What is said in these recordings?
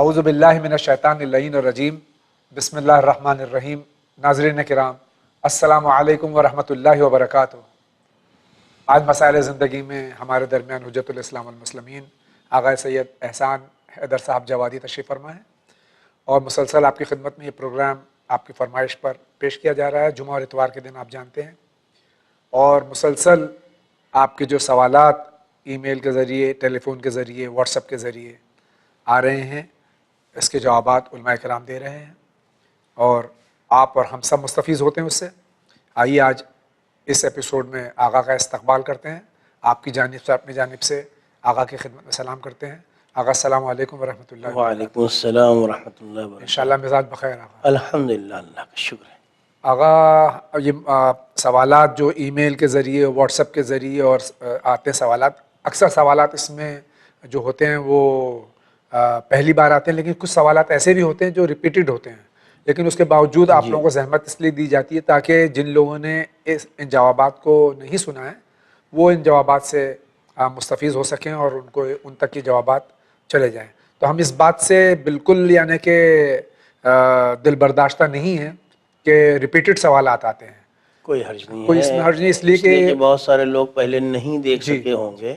اعوذ باللہ من الشیطان اللعین الرجیم بسم اللہ الرحمن الرحیم۔ ناظرین کرام السلام علیکم ورحمۃ اللہ وبرکاتہ۔ آج مسائل زندگی میں ہمارے درمیان حجت الاسلام والمسلمین آغا سید احسان حیدر صاحب جوادی تشریف فرما ہے، اور مسلسل آپ کی خدمت میں یہ پروگرام آپ کی فرمائش پر پیش کیا جا رہا ہے جمعہ اور اتوار کے دن، آپ جانتے ہیں، اور مسلسل آپ کے جو سوالات ای میل کے ذریعے، ٹیلی فون کے ذریعے، واٹس ایپ کے ذریعے آ رہے ہیں، اس کے جوابات علماء کرام دے رہے ہیں، اور آپ اور ہم سب مستفیض ہوتے ہیں اس سے۔ آئیے آج اس ایپیسوڈ میں آقا کا استقبال کرتے ہیں، آپ کی جانب سے، اپنی جانب سے آقا کی خدمت میں سلام کرتے ہیں۔ آقا السلام علیکم ورحمۃ اللہ وبرکاتہ۔ وعلیکم السلام ورحمۃ اللہ وبرکاتہ۔ انشاءاللہ مزاج بخیر آقا؟ الحمدللہ، اللہ کا شکر ہے۔ آقا یہ سوالات جو ای میل کے ذریعے، واٹس ایپ کے ذریعے اور آتے ہیں سوالات، اکثر سوالات اس میں جو ہوتے ہیں وہ پہلی بار آتے ہیں، لیکن کچھ سوالات ایسے بھی ہوتے ہیں جو ریپیٹڈ ہوتے ہیں، لیکن اس کے باوجود آپ لوگوں کو زحمت اس لیے دی جاتی ہے تاکہ جن لوگوں نے ان جوابات کو نہیں سنا ہے وہ ان جوابات سے مستفیض ہو سکیں اور ان تک یہ جوابات چلے جائیں۔ تو ہم اس بات سے بالکل یعنی کہ دل برداشتہ نہیں ہیں کہ ریپیٹڈ سوالات آتے ہیں، کوئی حرج نہیں ہے، کوئی اس میں حرج نہیں، اس لیے کہ بہت سارے لوگ پہلے نہیں دیکھ سکے ہوں گے،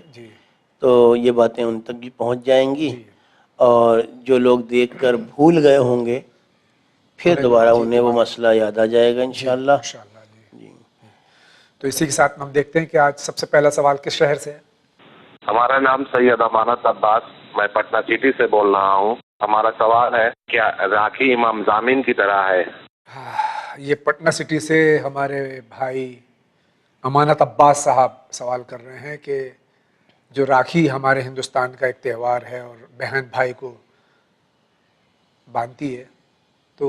تو یہ باتیں ان تک بھی پہنچ جائیں گی، اور جو لوگ دیکھ کر بھول گئے ہوں گے پھر دوبارہ انہیں وہ مسئلہ یاد آ جائے گا انشاءاللہ۔ تو اسی کے ساتھ ہم دیکھتے ہیں کہ آج سب سے پہلا سوال کس شہر سے ہے؟ ہمارا نام سید امانت عباس، میں پٹنہ سٹی سے بول رہا ہوں۔ ہمارا سوال ہے، کیا راکھی امام ضامن کی طرح ہے؟ یہ پٹنہ سٹی سے ہمارے بھائی امانت عباس صاحب سوال کر رہے ہیں کہ جو راکھی ہمارے ہندوستان کا ایک تہوار ہے اور بہن بھائی کو باندھتی ہے، تو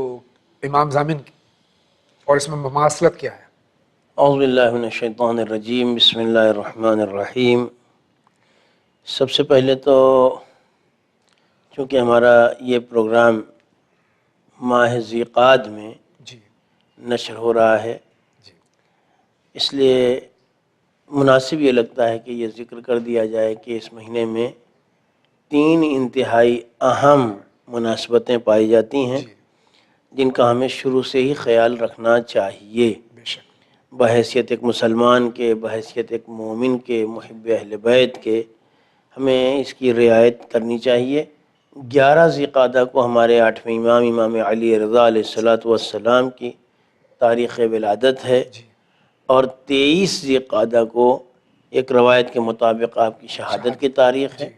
امام ضامن اور اس میں مماثلت کیا ہے؟ اعوذ باللہ من الشیطان الرجیم، بسم اللہ الرحمن الرحیم۔ سب سے پہلے تو چونکہ ہمارا یہ پروگرام ماہ ذی-قعد میں نشر ہو رہا ہے، اس لیے مناسب یہ لگتا ہے کہ یہ ذکر کر دیا جائے کہ اس مہینے میں 3 انتہائی اہم مناسبتیں پائی جاتی ہیں جن کا ہمیں شروع سے ہی خیال رکھنا چاہیے، بحیثیت ایک مسلمان کے، بحیثیت ایک مومن کے، محب اہل بیت کے، ہمیں اس کی رعایت کرنی چاہیے۔ 11 ذی-قعدہ کو ہمارے 8ویں امام، امام علی رضا علیہ السلام کی تاریخ ولادت ہے، اور 23 ذی-قعدہ کو ایک روایت کے مطابق آپ کی شہادت کی تاریخ ہے،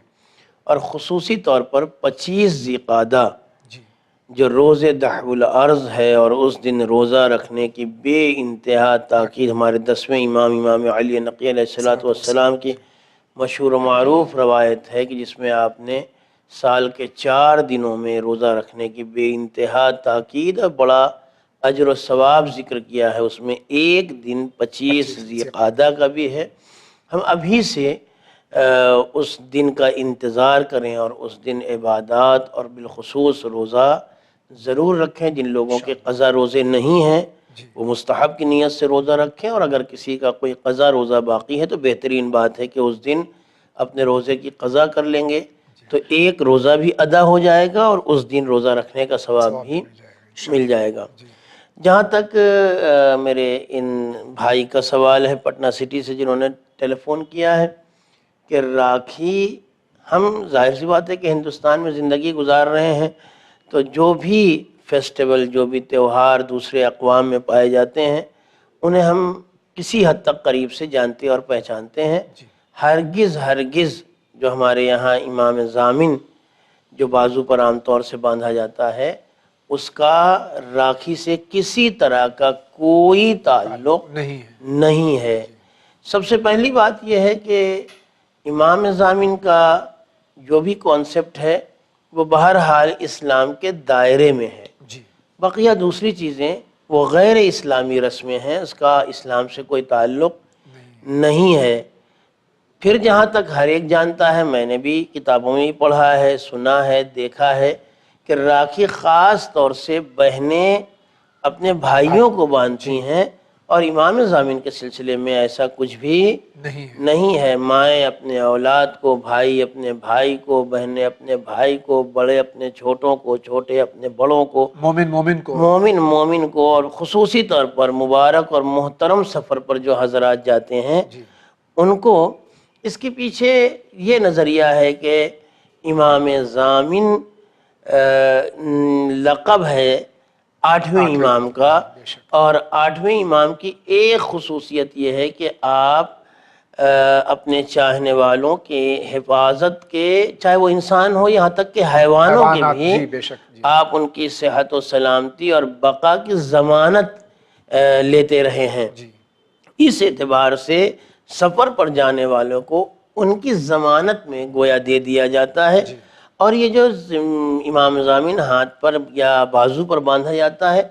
اور خصوصی طور پر 25 ذی-قعدہ جو روز دحو الارض ہے، اور اس دن روزہ رکھنے کی بے انتہا تاکید ہمارے 10ویں امام، امام علی نقی علیہ السلام کی مشہور و معروف روایت ہے کہ جس میں آپ نے سال کے 4 دنوں میں روزہ رکھنے کی بے انتہا تاکید اور بڑا اجر و ثواب ذکر کیا ہے، اس میں ایک دن 25 ذی-قعدہ کا بھی ہے۔ ہم ابھی سے اس دن کا انتظار کریں اور اس دن عبادات اور بالخصوص روزہ ضرور رکھیں۔ جن لوگوں کے قضا روزے نہیں ہیں وہ مستحب کی نیت سے روزہ رکھیں، اور اگر کسی کا کوئی قضا روزہ باقی ہے تو بہترین بات ہے کہ اس دن اپنے روزے کی قضا کر لیں گے تو ایک روزہ بھی ادا ہو جائے گا اور اس دن روزہ رکھنے کا ثواب بھی مل جائے گا۔ جہاں تک میرے ان بھائی کا سوال ہے پٹنہ سٹی سے جنہوں نے ٹیلی فون کیا ہے کہ راکھی، ہم ظاہر سی بات ہے کہ ہندوستان میں زندگی گزار رہے ہیں، تو جو بھی فیسٹیول، جو بھی تہوار دوسرے اقوام میں پائے جاتے ہیں انہیں ہم کسی حد تک قریب سے جانتے اور پہچانتے ہیں۔ ہرگز جو ہمارے یہاں امام ضامن جو بازو پر عام طور سے باندھا جاتا ہے اس کا راکھی سے کسی طرح کا کوئی تعلق نہیں ہے۔ سب سے پہلی بات یہ ہے کہ امام ضامن کا جو بھی کانسیپٹ ہے وہ بہرحال اسلام کے دائرے میں ہے، بقیہ دوسری چیزیں وہ غیر اسلامی رسمیں ہیں، اس کا اسلام سے کوئی تعلق نہیں ہے۔ پھر جہاں تک ہر ایک جانتا ہے، میں نے بھی کتابوں میں پڑھا ہے، سنا ہے، دیکھا ہے کہ راکھی خاص طور سے بہنیں اپنے بھائیوں کو باندھتی ہیں اور امام ضامن کے سلسلے میں ایسا کچھ بھی نہیں ہے، نہیں ہے۔ مائیں اپنے اولاد کو، بھائی اپنے بھائی کو، بہنیں اپنے بھائی کو، بڑے اپنے چھوٹوں کو، چھوٹے اپنے بڑوں کو، مومن مومن کو، مومن کو، اور خصوصی طور پر مبارک اور محترم سفر پر جو حضرات جاتے ہیں جی ان کو اس کے پیچھے یہ نظریہ ہے کہ امام ضامن لقب ہے 8ویں امام کا، بے شک، اور 8ویں امام کی ایک خصوصیت یہ ہے کہ آپ اپنے چاہنے والوں کے حفاظت کے، چاہے وہ انسان ہو یہاں تک کہ حیوانوں کے حیوانات، بھی، جی بے شک، جی آپ ان کی صحت و سلامتی اور بقا کی ضمانت لیتے رہے ہیں۔ جی اس اعتبار سے سفر پر جانے والوں کو ان کی ضمانت میں گویا دے دیا جاتا ہے، جی اور یہ جو امام ضامن ہاتھ پر یا بازو پر باندھا جاتا ہے،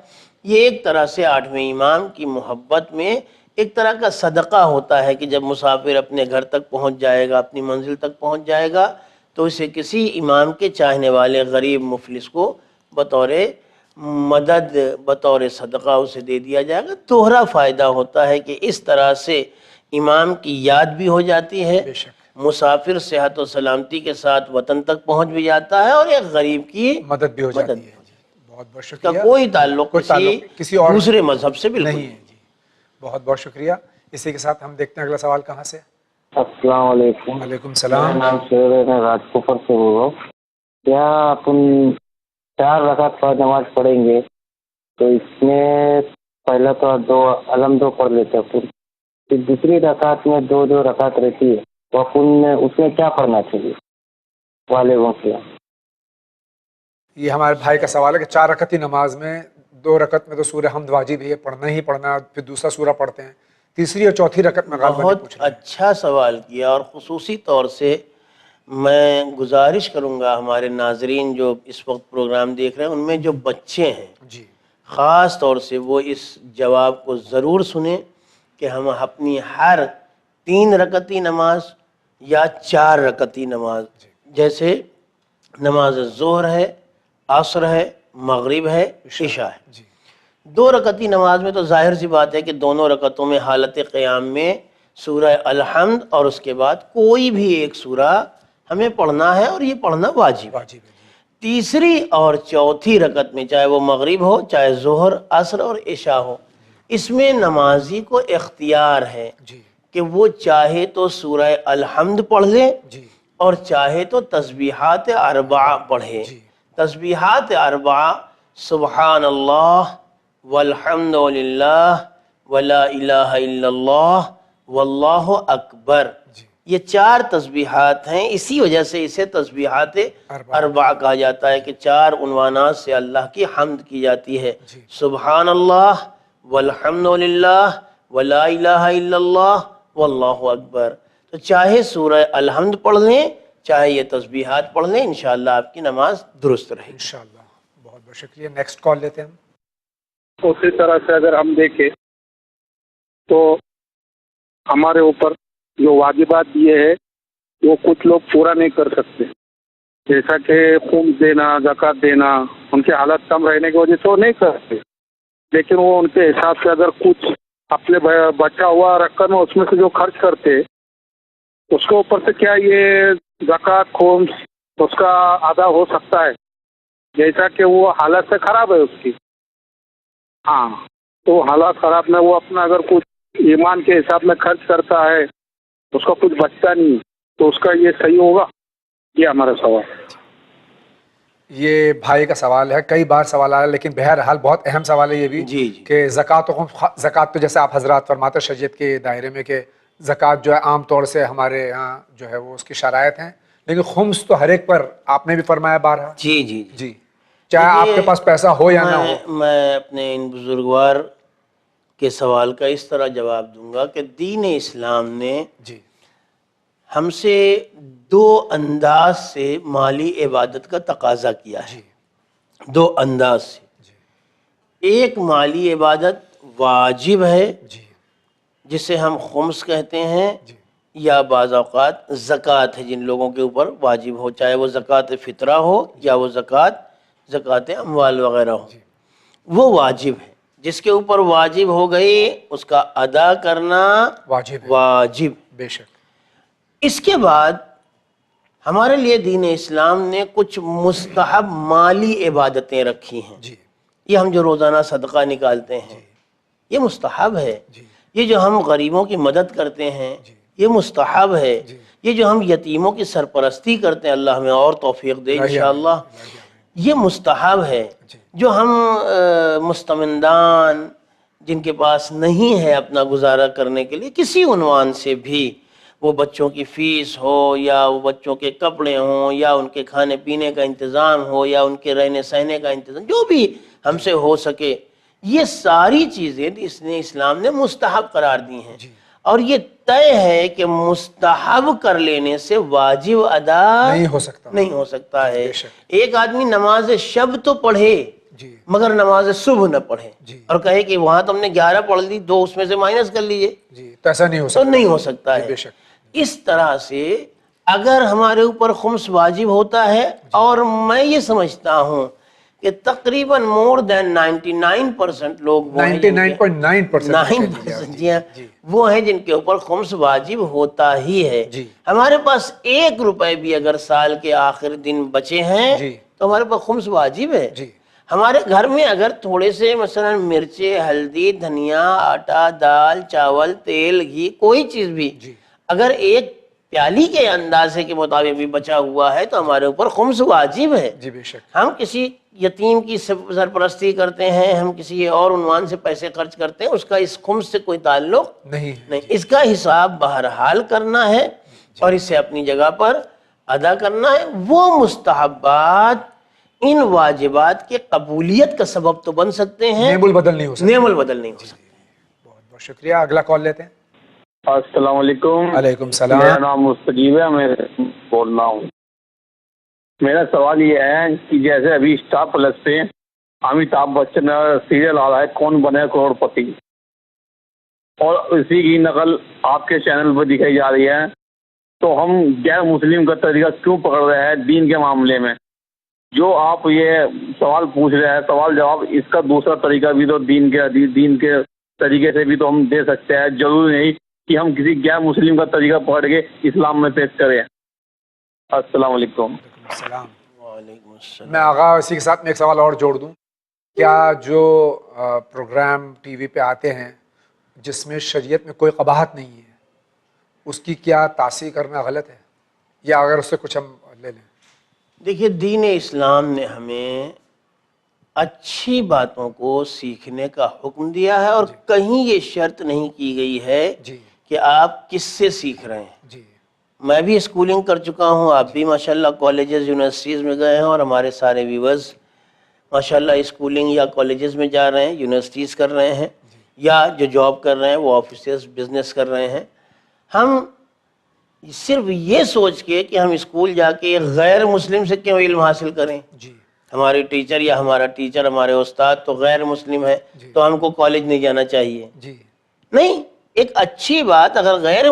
یہ ایک طرح سے 8ویں امام کی محبت میں ایک طرح کا صدقہ ہوتا ہے کہ جب مسافر اپنے گھر تک پہنچ جائے گا، اپنی منزل تک پہنچ جائے گا، تو اسے کسی امام کے چاہنے والے غریب مفلس کو بطور مدد، بطور صدقہ اسے دے دیا جائے گا۔ دوہرا فائدہ ہوتا ہے کہ اس طرح سے امام کی یاد بھی ہو جاتی ہے، بے شک، مسافر صحت و سلامتی کے ساتھ وطن تک پہنچ بھی جاتا ہے، اور ایک غریب کی مدد بھی ہو مدد جاتی بھی ہے۔ ہو جاتی ہے۔ بہت بہت اس کا شکریہ، کوئی تعلق کوئی تعلق کسی اور دوسرے مذہب سے بالکل نہیں ہے جی، بہت بہت شکریہ۔ اسی کے ساتھ ہم دیکھتے ہیں اگلا سوال کہاں سے۔ السلام علیکم، وعلیکم میرا السلام۔ نام شعیب ہے، میں راجپور سے بول رہا ہوں۔ کیا اپن 4 رکعت فرض نماز پڑھیں گے تو اس میں پہلا تو 2 علم 2 پڑھ لیتے ہیں، پھر دوسری رکعت میں 2 رکعت رہتی ہے، تو اپن اس میں کیا پڑھنا چاہیے؟ وعلیکم السلام۔ یہ ہمارے بھائی کا سوال ہے کہ 4 رکعتی نماز میں 2 رکعت میں تو سورہ حمد واجب ہے، پڑھنا ہی پڑھنا ہے، پھر دوسرا سورہ پڑھتے ہیں، تیسری اور چوتھی رکعت میں غالباً بہت پوچھ رہے ہیں۔ اچھا سوال کیا، اور خصوصی طور سے میں گزارش کروں گا ہمارے ناظرین جو اس وقت پروگرام دیکھ رہے ہیں، ان میں جو بچے ہیں جی خاص طور سے وہ اس جواب کو ضرور سنیں کہ ہم اپنی ہر 3 رکعتی نماز یا 4 رکعتی نماز، جیسے نماز ظہر ہے، عصر ہے، مغرب ہے، عشاء ہے، جی 2 رکعتی نماز میں تو ظاہر سی بات ہے کہ دونوں رکعتوں میں حالت قیام میں سورہ الحمد اور اس کے بعد کوئی بھی ایک سورہ ہمیں پڑھنا ہے، اور یہ پڑھنا واجب ہے۔ واجب ہے جی تیسری اور چوتھی رکعت میں چاہے وہ مغرب ہو، چاہے ظہر، عصر اور عشاء ہو، اس میں نمازی کو اختیار ہے جی کہ وہ چاہے تو سورہ الحمد پڑھ لے جی اور چاہے تو تسبیحات اربعہ پڑھے۔ جی تسبیحات اربعہ سبحان اللہ والحمد للہ ولا الہ الا اللہ واللہ اکبر، جی یہ 4 تسبیحات ہیں، اسی وجہ سے اسے تسبیحات اربعہ کہا جاتا ہے کہ 4 عنوانات سے اللہ کی حمد کی جاتی ہے۔ جی سبحان اللہ والحمد للہ ولا الہ الا اللہ واللہ اکبر۔ تو چاہے سورہ الحمد پڑھ لیں، چاہے یہ تسبیحات پڑھ لیں، انشاءاللہ آپ کی نماز درست رہے گی۔ انشاءاللہ۔ بہت بہت شکریہ۔ نیکسٹ کال لیتے ہیں ہم۔ اسی طرح سے اگر ہم دیکھیں تو ہمارے اوپر جو واجبات یہ ہے وہ کچھ لوگ پورا نہیں کر سکتے، جیسا کہ خمس دینا، زکوٰۃ دینا، ان کی حالت کم رہنے کی وجہ سے وہ نہیں کرتے، لیکن وہ ان کے حساب سے اگر کچھ اپنے بچا ہوا رقم ہے اس میں سے جو خرچ کرتے اس کے اوپر سے کیا یہ زکوٰۃ خمس اس کا ادا ہو سکتا ہے، جیسا کہ وہ حالت سے خراب ہے اس کی؟ ہاں، تو حالات خراب میں وہ اپنا اگر کچھ ایمان کے حساب میں خرچ کرتا ہے، اس کا کچھ بچتا نہیں، تو اس کا یہ صحیح ہوگا؟ یہ ہمارا سوال ہے۔ یہ بھائی کا سوال ہے، کئی بار سوال آیا، لیکن بہرحال بہت اہم سوال ہے یہ بھی جی جی کہ زکوٰۃ تو جیسے آپ حضرات فرماتے ہیں شریعت کے دائرے میں کہ زکوٰۃ جو ہے عام طور سے ہمارے یہاں جو ہے وہ اس کی شرائط ہیں، لیکن خمس تو ہر ایک پر آپ نے بھی فرمایا بارہا جی جی جی، چاہے آپ کے پاس پیسہ ہو یا نہ ہو۔ میں اپنے ان بزرگوار کے سوال کا اس طرح جواب دوں گا کہ دین اسلام نے جی ہم سے 2 انداز سے مالی عبادت کا تقاضا کیا ہے، جی 2 انداز سے۔ ایک مالی عبادت واجب ہے جی جسے ہم خمس کہتے ہیں، جی یا بعض اوقات زکوٰۃ ہے جن لوگوں کے اوپر واجب ہو، چاہے وہ زکوٰۃ فطرہ ہو یا وہ زکوٰۃ اموال وغیرہ ہو، وہ واجب ہے۔ جس کے اوپر واجب ہو گئی اس کا ادا کرنا واجب ہے، واجب۔ بے شک۔ اس کے بعد ہمارے لیے دین اسلام نے کچھ مستحب مالی عبادتیں رکھی ہیں۔ جی یہ ہم جو روزانہ صدقہ نکالتے ہیں یہ مستحب ہے۔ جی یہ جو ہم غریبوں کی مدد کرتے ہیں یہ مستحب ہے۔ یہ جو ہم یتیموں کی سرپرستی کرتے ہیں، اللہ ہمیں اور توفیق دے انشاءاللہ، یہ مستحب ہے۔ جو ہم مستمندان جن کے پاس نہیں ہے اپنا گزارا کرنے کے لیے کسی عنوان سے بھی، وہ بچوں کی فیس ہو یا وہ بچوں کے کپڑے ہوں یا ان کے کھانے پینے کا انتظام ہو یا ان کے رہنے سہنے کا انتظام، جو بھی ہم سے ہو سکے، یہ ساری چیزیں اس نے اسلام نے مستحب قرار دی ہیں۔ اور یہ طے ہے کہ مستحب کر لینے سے واجب ادا نہیں ہو سکتا ہے۔ ایک آدمی نماز شب تو پڑھے مگر نماز صبح نہ پڑھے اور کہے کہ وہاں تو ہم نے 11 پڑھ لی، 2 اس میں سے مائنس کر لیجئے، تو ایسا نہیں ہو سکتا، تو نہیں ہو سکتا ہے۔ اس طرح سے اگر ہمارے اوپر خمس واجب ہوتا ہے، اور میں یہ سمجھتا ہوں کہ تقریباً مور دین 99% لوگ وہ ہیں 99% وہ ہیں جن کے اوپر خمس واجب ہوتا ہی ہے۔ ہمارے پاس 1 روپے بھی اگر سال کے آخر دن بچے ہیں تو ہمارے پاس خمس واجب ہے۔ ہمارے گھر میں اگر تھوڑے سے مثلا مرچے، ہلدی، دھنیا، آٹا، دال، چاول، تیل، گھی، کوئی چیز بھی اگر 1 پیالی کے اندازے کے مطابق بھی بچا ہوا ہے تو ہمارے اوپر خمس واجب ہے۔ ہم کسی یتیم کی سرپرستی کرتے ہیں، ہم کسی اور عنوان سے پیسے خرچ کرتے ہیں، اس کا اس خمس سے کوئی تعلق نہیں، اس کا حساب بہرحال کرنا ہے اور اسے اپنی جگہ پر ادا کرنا ہے۔ وہ مستحبات ان واجبات کے قبولیت کا سبب تو بن سکتے ہیں، نعم البدل نہیں ہو سکتا۔ نعم البدل نہیں ہو سکتے۔ بہت شکریہ۔ اگلا کال لیتے ہیں۔ السلام علیکم۔ وعلیکم السلام۔ میرا نام مستجیب ہے، میں بول رہا ہوں۔ میرا سوال یہ ہے کہ جیسے ابھی اسٹار پلس پہ امیتابھ بچن سیریل آ رہا ہے کون بنے کروڑ پتی، اور اسی کی نقل آپ کے چینل پر دکھائی جا رہی ہے، تو ہم غیر مسلم کا طریقہ کیوں پکڑ رہے ہیں دین کے معاملے میں؟ جو آپ یہ سوال پوچھ رہے ہیں، سوال جواب اس کا دوسرا طریقہ بھی تو دین کے طریقے سے بھی تو ہم دے سکتے ہیں، ضروری نہیں کہ ہم کسی غیر مسلم کا طریقہ پکڑ کے اسلام میں پیش کریں۔ السلام علیکم۔ السلام۔ وعلیکم السلام۔ میں آغا اسی کے ساتھ میں ایک سوال اور جوڑ دوں، کیا جو پروگرام ٹی وی پہ آتے ہیں جس میں شریعت میں کوئی قباحت نہیں ہے، اس کی کیا تاثیر کرنا غلط ہے، یا اگر اس سے کچھ ہم لے لیں؟ دیکھیے، دین اسلام نے ہمیں اچھی باتوں کو سیکھنے کا حکم دیا ہے، اور کہیں یہ شرط نہیں کی گئی ہے کہ آپ کس سے سیکھ رہے ہیں۔ میں بھی اسکولنگ کر چکا ہوں، آپ بھی ماشاءاللہ کالجز یونیورسٹیز میں گئے ہیں، اور ہمارے سارے ویورز ماشاءاللہ اسکولنگ یا کالجز میں جا رہے ہیں، یونیورسٹیز کر رہے ہیں، یا جو جاب کر رہے ہیں وہ آفیسز بزنس کر رہے ہیں۔ ہم صرف یہ سوچ کے کہ ہم اسکول جا کے غیر مسلم سے کیوں علم حاصل کریں، ہمارے ٹیچر یا ہمارا ٹیچر، ہمارے استاد تو غیر مسلم ہے تو ہم کو کالج نہیں جانا چاہیے، نہیں۔ ایک اچھی بات، اگر غیر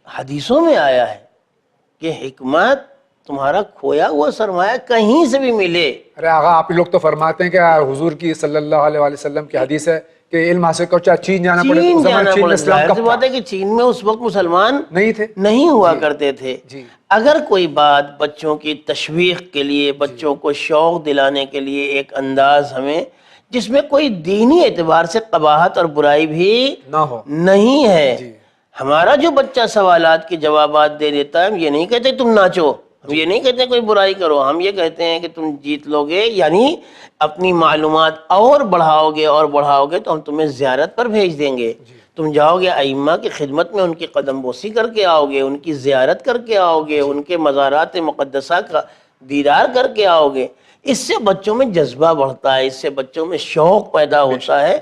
حدیثوں میں آیا ہے کہ حکمت تمہارا کھویا ہوا سرمایہ کہیں سے بھی ملے۔ ارے آغا، آپ لوگ تو فرماتے ہیں کہ حضور کی صلی اللہ علیہ وسلم کی حدیث ہے کہ علم حاصل کرو چاہے چین جانا پڑے۔ چین جانا پڑے، ظاہر سی بات ہے کہ چین میں اس وقت مسلمان نہیں ہوا کرتے تھے۔ اگر کوئی بات بچوں کی تشویق کے لیے، بچوں کو شوق دلانے کے لیے ایک انداز ہمیں جس میں کوئی دینی اعتبار سے قباحت اور برائی بھی نہیں ہے، ہمارا جو بچہ سوالات کے جوابات دے دیتا ہے، ہم یہ نہیں کہتے تم ناچو، ہم یہ نہیں کہتے کوئی برائی کرو، ہم یہ کہتے ہیں کہ تم جیت لو گے، یعنی اپنی معلومات اور بڑھاؤ گے تو ہم تمہیں زیارت پر بھیج دیں گے، تم جاؤ گے ائمہ کی خدمت میں، ان کی قدم بوسی کر کے آؤ گے، ان کی زیارت کر کے آؤ گے، ان کے مزارات مقدسہ کا دیدار کر کے آؤ گے۔ اس سے بچوں میں جذبہ بڑھتا ہے، اس سے بچوں میں شوق پیدا ہوتا ہے۔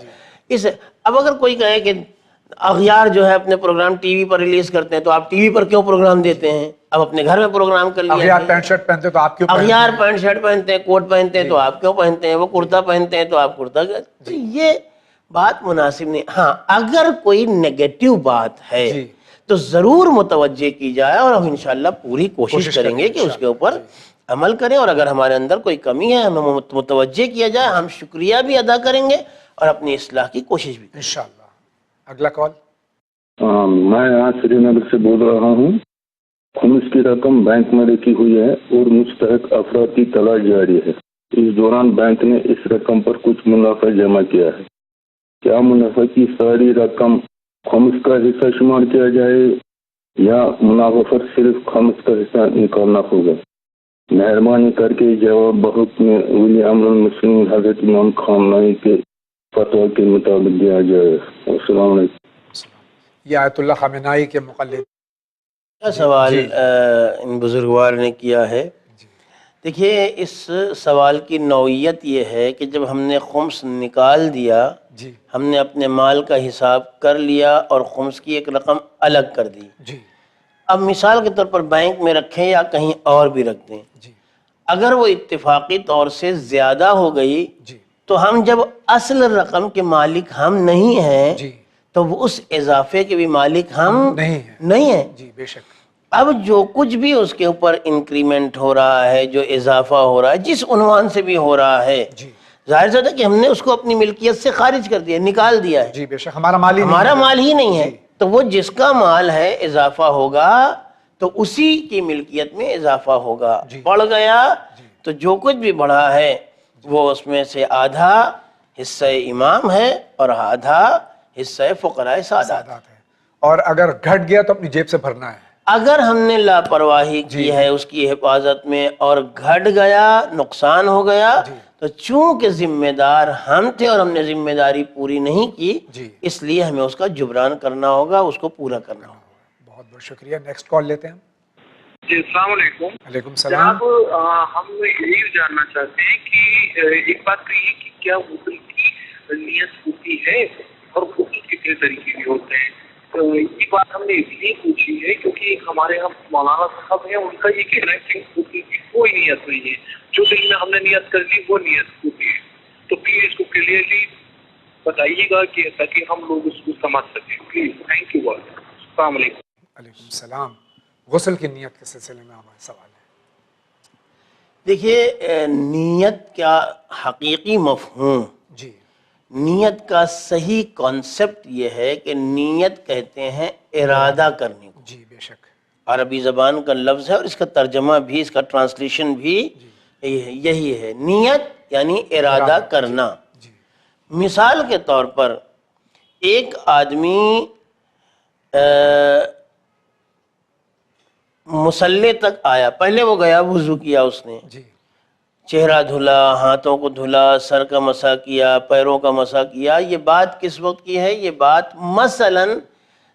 اب اگر کوئی کہے کہ اغیار جو ہے اپنے پروگرام ٹی وی پر ریلیز کرتے ہیں تو آپ ٹی وی پر کیوں پروگرام دیتے ہیں؟ اب اپنے گھر میں پروگرام کر لیا۔ اغیار پینٹ شرٹ پہنتے تو آپ کیوں؟ اغیار پینٹ شرٹ پہنتے ہیں، کوٹ پہنتے ہیں تو آپ کیوں پہنتے ہیں؟ وہ کرتا پہنتے ہیں تو آپ کرتا، یہ بات مناسب نہیں۔ ہاں، اگر کوئی نیگیٹو بات ہے تو ضرور متوجہ کی جائے، اور ہم انشاءاللہ پوری کوشش کریں گے کہ اس کے اوپر عمل کریں، اور اگر ہمارے اندر کوئی کمی ہے ہمیں متوجہ کیا جائے، ہم شکریہ بھی ادا کریں گے اور اپنی اصلاح کی کوشش بھی کریں۔ انشاءاللہ۔ اگلا کال۔ میں یہاں سری نگر سے بول رہا ہوں۔ خمس کی رقم بینک میں رکھی ہوئی ہے اور مستحق افراد کی تلاش جاری ہے۔ اس دوران بینک نے اس رقم پر کچھ منافع جمع کیا ہے۔ کیا منافع کی ساری رقم خمس کا حصہ شمار کیا جائے یا منافع پر صرف خمس کا حصہ نکالنا ہوگا؟ مہربانی کر کے جواب بحکم ولی امر المسلمین حضرت امام خامنہئی کے فتویٰ کے مطابق دیا جائے۔ السلام علیکم۔ یہ آیت اللہ خامنہئی کے مقلد کیا سوال ان بزرگوار نے کیا ہے؟ دیکھیے، اس سوال کی نوعیت یہ ہے کہ جب ہم نے خمس نکال دیا، جی ہم نے اپنے مال کا حساب کر لیا اور خمس کی ایک رقم الگ کر دی۔ جی اب مثال کے طور پر بینک میں رکھیں یا کہیں اور بھی رکھ دیں، جی اگر وہ اتفاقی طور سے زیادہ ہو گئی جی تو ہم جب اصل رقم کے مالک ہم نہیں ہیں جی تو وہ اس اضافے کے بھی مالک ہم نہیں ہیں۔ جی بے شک۔ اب جو کچھ بھی اس کے اوپر انکریمنٹ ہو رہا ہے، جو اضافہ ہو رہا ہے، جس عنوان سے بھی ہو رہا ہے، جی ظاہر سی بات ہے کہ ہم نے اس کو اپنی ملکیت سے خارج کر دیا، نکال دیا ہے، جی بے شک، ہمارا مال ہی نہیں ہمارا ہے۔ مال ہی نہیں ہے۔ جی۔ تو وہ جس کا مال ہے اضافہ ہوگا تو اسی کی ملکیت میں اضافہ ہوگا۔ جی۔ بڑھ گیا جی۔ تو جو کچھ بھی بڑھا ہے وہ اس میں سے آدھا حصہ امام ہے اور آدھا حصہ فقراء سادات۔ سادات ہے۔ اور اگر گھٹ گیا تو اپنی جیب سے بھرنا ہے۔ اگر ہم نے لاپرواہی کی ہے اس کی حفاظت میں اور گھٹ گیا، نقصان ہو گیا، تو چونکہ ذمہ دار ہم تھے اور ہم نے ذمہ داری پوری نہیں کی، اس لیے ہمیں اس کا جبران کرنا ہوگا، اس کو پورا کرنا ہوگا۔ بہت بہت شکریہ۔ نیکسٹ کال لیتے ہیں۔ جی السلام علیکم۔ وعلیکم السلام۔ جناب ہم یہی جاننا چاہتے ہیں کہ ایک بات تو یہ کہ کیا غسل کی نیت ہوتی ہے اور غسل کتنے طریقے کے ہوتے ہیں؟ یہ بات ہم نے اس لیے پوچھی ہے کیونکہ ہمارے یہاں مولانا صاحب ہیں، ان کا یہ کہنا ہے کہ غسل کی کوئی نیت نہیں ہے، جو دل میں ہم نے نیت کر لی وہ نیت ہوتی ہے۔ تو پلیز اس کو کلیئرلی بتائیے گا کہ تاکہ ہم لوگ اس کو سمجھ سکیں۔ Please, thank you. السلام علیکم۔ علیکم السلام۔ غسل کی نیت کے سلسلے میں ہمارا سوال ہے۔ دیکھیے، نیت کا حقیقی مفہوم، جی نیت کا صحیح کانسیپٹ یہ ہے کہ نیت کہتے ہیں ارادہ کرنے کو۔ جی بے شک۔ عربی زبان کا لفظ ہے اور اس کا ترجمہ بھی، اس کا ٹرانسلیشن بھی یہی ہے، نیت یعنی ارادہ کرنا۔ جی مثال کے طور پر ایک آدمی مصلی تک آیا، پہلے وہ گیا، وضو کیا، اس نے جی چہرہ دھلا، ہاتھوں کو دھلا، سر کا مسح کیا، پیروں کا مسح کیا۔ یہ بات کس وقت کی ہے؟ یہ بات مثلا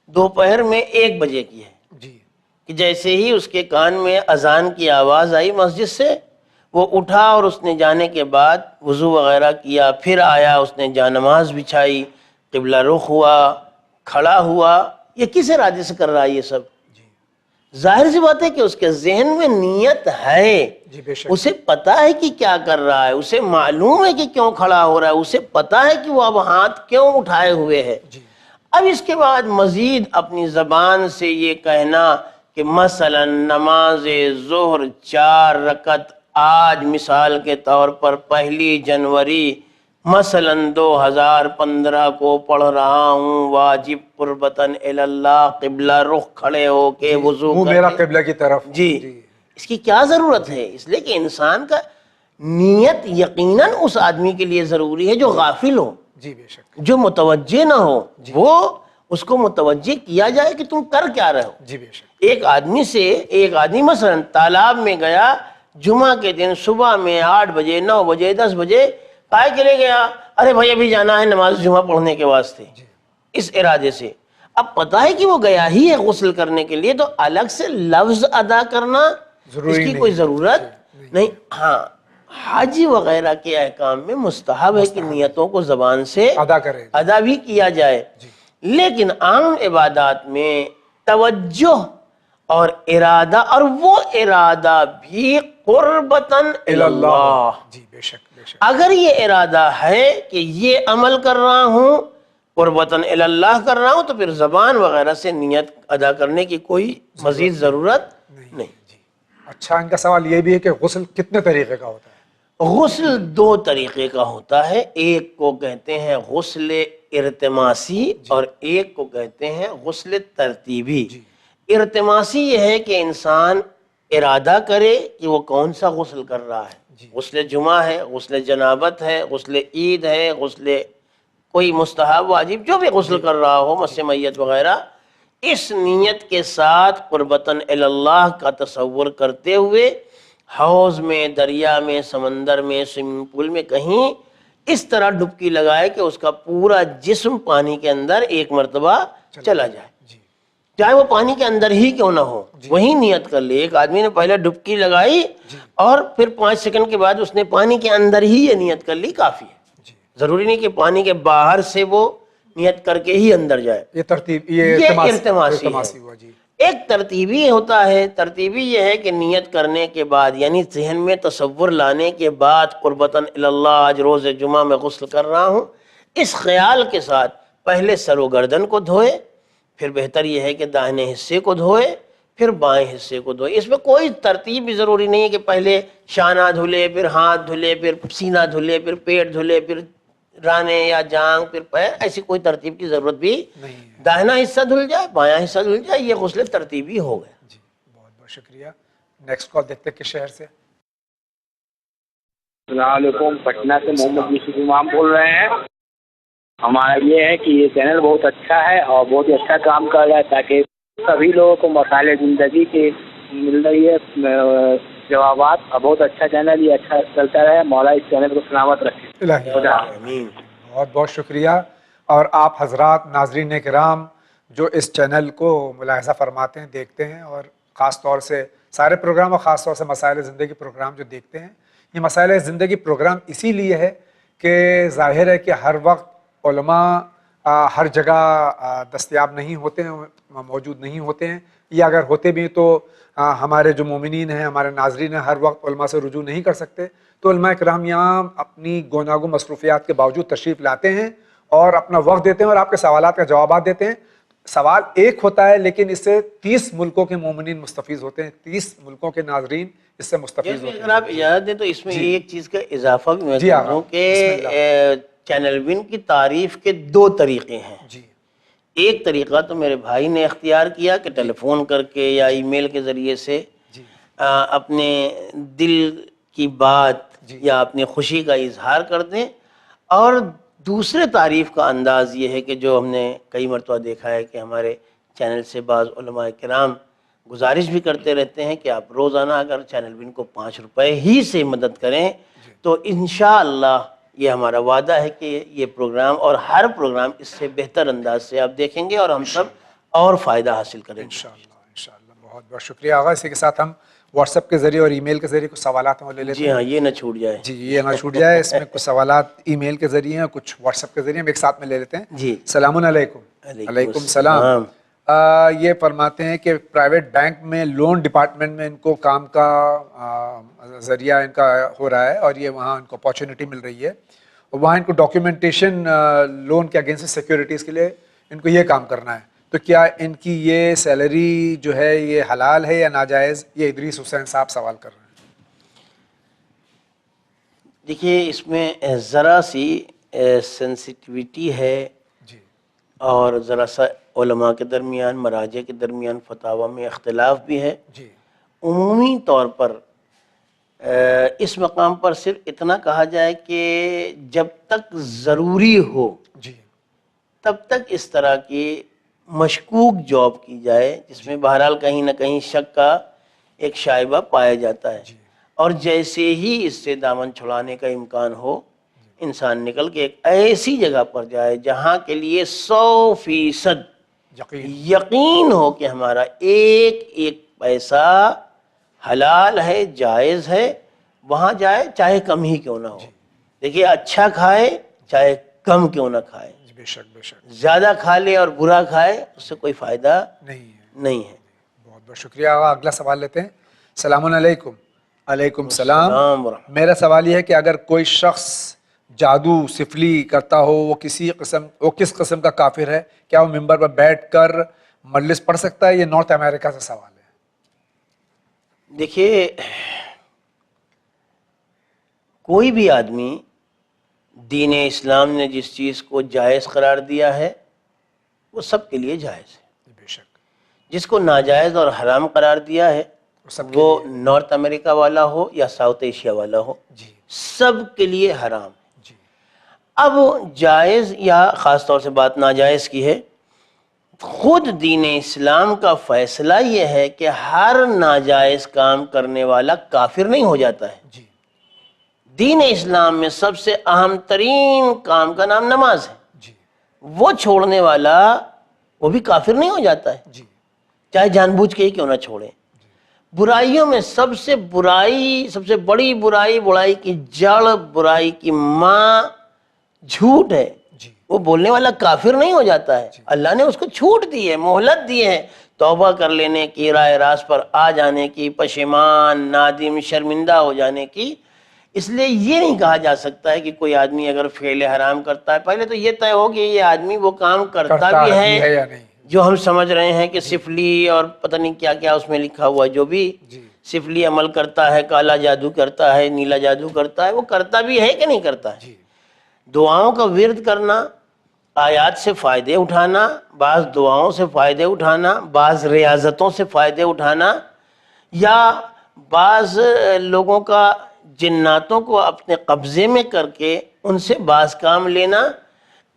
دوپہر میں 1 بجے کی ہے جی کہ جیسے ہی اس کے کان میں اذان کی آواز آئی مسجد سے، وہ اٹھا اور اس نے جانے کے بعد وضو وغیرہ کیا، پھر آیا، اس نے جانماز بچھائی، قبلہ رخ ہوا، کھڑا ہوا۔ یہ کس ارادے سے کر رہا ہے یہ سب؟ ظاہر سی بات ہے کہ اس کے ذہن میں نیت ہے، جی بے شک۔ اسے پتا ہے کہ کیا کر رہا ہے، اسے معلوم ہے کہ کیوں کھڑا ہو رہا ہے، اسے پتا ہے کہ وہ اب ہاتھ کیوں اٹھائے ہوئے ہے۔ اب اس کے بعد مزید اپنی زبان سے یہ کہنا کہ مثلا نماز ظہر 4 رکعت آج مثال کے طور پر 1 جنوری مثلا 2015 کو پڑھ رہا ہوں، واجب قربتاً اللہ، قبلہ رخ کھڑے ہو کے وضو منہ میرا قبلہ کی طرف۔ جی، اس کی کیا ضرورت ہے؟ اس لیے کہ انسان کا نیت یقیناً اس آدمی کے لیے ضروری ہے جو غافل ہو، جی بے شک۔ جو متوجہ نہ ہو، وہ اس کو متوجہ کیا جائے کہ تم کر کیا رہے ہو۔ جی بے شک۔ ایک آدمی مثلا تالاب میں گیا جمعہ کے دن صبح میں 8 بجے 9 بجے 10 بجے، کائے کے لے گیا؟ ارے بھائی ابھی جانا ہے نماز جمعہ پڑھنے کے واسطے، اس ارادے سے۔ اب پتہ ہے کہ وہ گیا ہی ہے غسل کرنے کے لیے، تو الگ سے لفظ ادا کرنا اس کی کوئی ضرورت نہیں۔ ہاں، حج وغیرہ کے احکام میں مستحب ہے کہ نیتوں کو زبان سے ادا بھی کیا جائے، لیکن عام عبادات میں توجہ اور ارادہ، اور وہ ارادہ بھی قربتاً اللہ۔ جی بے شک بے شک۔ اگر یہ ارادہ ہے کہ یہ عمل کر رہا ہوں، قربتاً اللہ کر رہا ہوں، تو پھر زبان وغیرہ سے نیت ادا کرنے کی کوئی مزید ضرورت نہیں۔ اچھا، ان کا سوال یہ بھی ہے کہ غسل کتنے طریقے کا ہوتا ہے؟ غسل دو طریقے کا ہوتا ہے، ایک کو کہتے ہیں غسل ارتماسی اور ایک کو کہتے ہیں غسل ترتیبی۔ ارتماسی یہ ہے کہ انسان ارادہ کرے کہ وہ کون سا غسل کر رہا ہے، غسل جمعہ ہے، غسل جنابت ہے، غسل عید ہے، غسل کوئی مستحب واجب جو بھی غسل کر رہا ہو، مس میت وغیرہ، اس نیت کے ساتھ قربتاً اللہ کا تصور کرتے ہوئے حوض میں، دریا میں، سمندر میں، سوئمنگ پول میں کہیں اس طرح ڈبکی لگائے کہ اس کا پورا جسم پانی کے اندر ایک مرتبہ چلا جائے، چاہے وہ پانی کے اندر ہی کیوں نہ ہو، وہی نیت کر لے۔ ایک آدمی نے پہلے ڈبکی لگائی اور پھر 5 سیکنڈ کے بعد اس نے پانی کے اندر ہی یہ نیت کر لی، کافی ہے، ضروری نہیں کہ پانی کے باہر سے وہ نیت کر کے ہی اندر جائے۔ یہ ترتیب، یہ ارتماسی ہوا جی۔ ایک ترتیبی ہوتا ہے، ترتیبی یہ ہے کہ نیت کرنے کے بعد، یعنی ذہن میں تصور لانے کے بعد قربتاً اللہ آج روز جمعہ میں غسل کر رہا ہوں، اس خیال کے ساتھ پہلے سر و گردن کو دھوئے، پھر بہتر یہ ہے کہ داہنے حصے کو دھوئے، پھر بائیں حصے کو دھوئے۔ اس میں کوئی ترتیب بھی ضروری نہیں ہے کہ پہلے شانہ دھلے، پھر ہاتھ دھلے، پھر سینہ دھلے، پھر پیٹ دھلے، پھر رانے یا جانگ، پھر پیر، ایسی کوئی ترتیب کی ضرورت بھی نہیں۔ داہنا حصہ دھل جائے، بایاں حصہ دھل جائے، یہ غسل ترتیبی ہو گیا۔ جی بہت بہت شکریہ۔ نیکسٹ کال دیکھتے ہیں کس شہر سے۔ السلام علیکم، پٹنہ سے محمد یوسف امام بول رہے ہیں۔ ہمارا یہ ہے کہ یہ چینل بہت اچھا ہے اور بہت ہی اچھا کام کر رہا ہے تاکہ سبھی لوگوں کو مسائل زندگی کے مل رہی ہے جوابات، اور بہت اچھا چینل، یہ اچھا چلتا رہے، مولا اس چینل کو سلامت رکھے۔ بہت بہت شکریہ۔ اور آپ حضرات ناظرین کرام جو اس چینل کو ملاحظہ فرماتے ہیں، دیکھتے ہیں، اور خاص طور سے سارے پروگرام اور خاص طور سے مسائل زندگی پروگرام جو دیکھتے ہیں، یہ مسائل زندگی پروگرام اسی لیے ہے کہ ظاہر ہے کہ ہر وقت علماء ہر جگہ دستیاب نہیں ہوتے ہیں، موجود نہیں ہوتے ہیں، یا اگر ہوتے بھی تو ہمارے جو مومنین ہیں، ہمارے ناظرین ہیں، ہر وقت علماء سے رجوع نہیں کر سکتے، تو علماء کرام یہاں اپنی گوناگو مصروفیات کے باوجود تشریف لاتے ہیں اور اپنا وقت دیتے ہیں اور آپ کے سوالات کا جوابات دیتے ہیں۔ سوال ایک ہوتا ہے لیکن اس سے 30 ملکوں کے مومنین مستفیض ہوتے ہیں، 30 ملکوں کے ناظرین اس سے مستفیض ہوتے ہیں۔ اگر آپ اجازت دیں تو اس میں ایک چیز کا اضافہ بھی میں کر دوں کہ چینل ون کی تعریف کے 2 طریقے ہیں۔ ایک طریقہ تو میرے بھائی نے اختیار کیا کہ ٹیلی فون کر کے یا ای میل کے ذریعے سے اپنے دل کی بات یا اپنی خوشی کا اظہار کر دیں، اور دوسرے تعریف کا انداز یہ ہے کہ جو ہم نے کئی مرتبہ دیکھا ہے کہ ہمارے چینل سے بعض علماء کرام گزارش بھی کرتے رہتے ہیں کہ آپ روزانہ اگر چینل ون کو 5 روپے ہی سے مدد کریں تو انشاءاللہ یہ ہمارا وعدہ ہے کہ یہ پروگرام اور ہر پروگرام اس سے بہتر انداز سے آپ دیکھیں گے اور ہم سب اور فائدہ حاصل کریں گے انشاءاللہ۔ بہت بہت شکریہ آغا۔ اسی کے ساتھ ہم واٹس ایپ کے ذریعے اور ای میل کے ذریعے کچھ سوالات ہم لے لیتے ہیں۔ جی ہاں، یہ نہ چھوٹ جائے۔ جی یہ نہ چھوٹ جائے، اس میں کچھ سوالات ای میل کے ذریعے ہیں، کچھ واٹس ایپ کے ذریعے، ہم ایک ساتھ میں لے لیتے ہیں۔ جی، السلام علیکم۔ علیکم السلام۔ یہ فرماتے ہیں کہ پرائیویٹ بینک میں لون ڈپارٹمنٹ میں ان کو کام کا ذریعہ ان کا ہو رہا ہے اور یہ وہاں ان کو اپارچونیٹی مل رہی ہے، اور وہاں ان کو ڈاکیومنٹیشن لون کے اگینسٹ سیکیورٹیز کے لیے ان کو یہ کام کرنا ہے، تو کیا ان کی یہ سیلری جو ہے یہ حلال ہے یا ناجائز؟ یہ ادریس حسین صاحب سوال کر رہے ہیں۔ دیکھیے اس میں ذرا سی سینسٹیویٹی ہے اور ذرا سا علماء کے درمیان، مراجع کے درمیان فتاوی میں اختلاف بھی ہے۔ عمومی طور پر اس مقام پر صرف اتنا کہا جائے کہ جب تک ضروری ہو تب تک اس طرح کی مشکوک جاب کی جائے جس میں بہرحال کہیں نہ کہیں شک کا ایک شائبہ پایا جاتا ہے، اور جیسے ہی اس سے دامن چھڑانے کا امکان ہو انسان نکل کے ایک ایسی جگہ پر جائے جہاں کے لیے 100% یقین ہو کہ ہمارا ایک ایک پیسہ حلال ہے، جائز ہے، وہاں جائے چاہے کم ہی کیوں نہ ہو۔ دیکھیے اچھا کھائے چاہے کم کیوں نہ کھائے، بے شک بے شک، زیادہ کھا لے اور برا کھائے اس سے کوئی فائدہ نہیں ہے۔ بہت بہت شکریہ آغا۔ اگلا سوال لیتے ہیں۔ السلام علیکم۔ علیکم السلام۔ میرا سوال یہ ہے کہ اگر کوئی شخص جادو سفلی کرتا ہو، وہ کس قسم کا کافر ہے؟ کیا وہ ممبر پر بیٹھ کر مجلس پڑھ سکتا ہے؟ یہ نارتھ امریکہ سے سوال ہے۔ دیکھیے کوئی بھی آدمی دین اسلام نے جس چیز کو جائز قرار دیا ہے وہ سب کے لیے جائز ہے، بے شک جس کو ناجائز اور حرام قرار دیا ہے سب کے وہ نارتھ امریکہ والا ہو یا ساؤتھ ایشیا والا ہو، جی سب کے لیے حرام۔ جی اب جائز یا خاص طور سے بات ناجائز کی ہے، خود دین اسلام کا فیصلہ یہ ہے کہ ہر ناجائز کام کرنے والا کافر نہیں ہو جاتا ہے۔ جی دین اسلام میں سب سے اہم ترین کام کا نام نماز ہے، جی وہ چھوڑنے والا وہ بھی کافر نہیں ہو جاتا ہے، جی چاہے جان بوجھ کے ہی کیوں نہ چھوڑے۔ برائیوں میں سب سے بڑی برائی کی جڑ، برائی کی ماں جھوٹ ہے۔ جی وہ بولنے والا کافر نہیں ہو جاتا ہے، اللہ نے اس کو چھوٹ دی ہے، مہلت دی ہے توبہ کر لینے کی، راہ راست پر آ جانے کی، پشیمان، نادم، شرمندہ ہو جانے کی۔ اس لیے یہ نہیں کہا جا سکتا ہے کہ کوئی آدمی اگر فعل حرام کرتا ہے، پہلے تو یہ طے ہو کہ یہ آدمی وہ کام کرتا بھی ہے یا نہیں۔ جو ہم سمجھ رہے ہیں کہ سفلی اور پتہ نہیں کیا کیا اس میں لکھا ہوا ہے، جو بھی جی سفلی عمل کرتا ہے، کالا جادو کرتا ہے، نیلا جادو کرتا ہے، وہ کرتا بھی ہے کہ نہیں کرتا ہے۔ جی دعاؤں کا ورد کرنا، آیات سے فائدے اٹھانا، بعض دعاؤں سے فائدے اٹھانا، بعض ریاضتوں سے فائدے اٹھانا، یا بعض لوگوں کا جناتوں کو اپنے قبضے میں کر کے ان سے بعض کام لینا،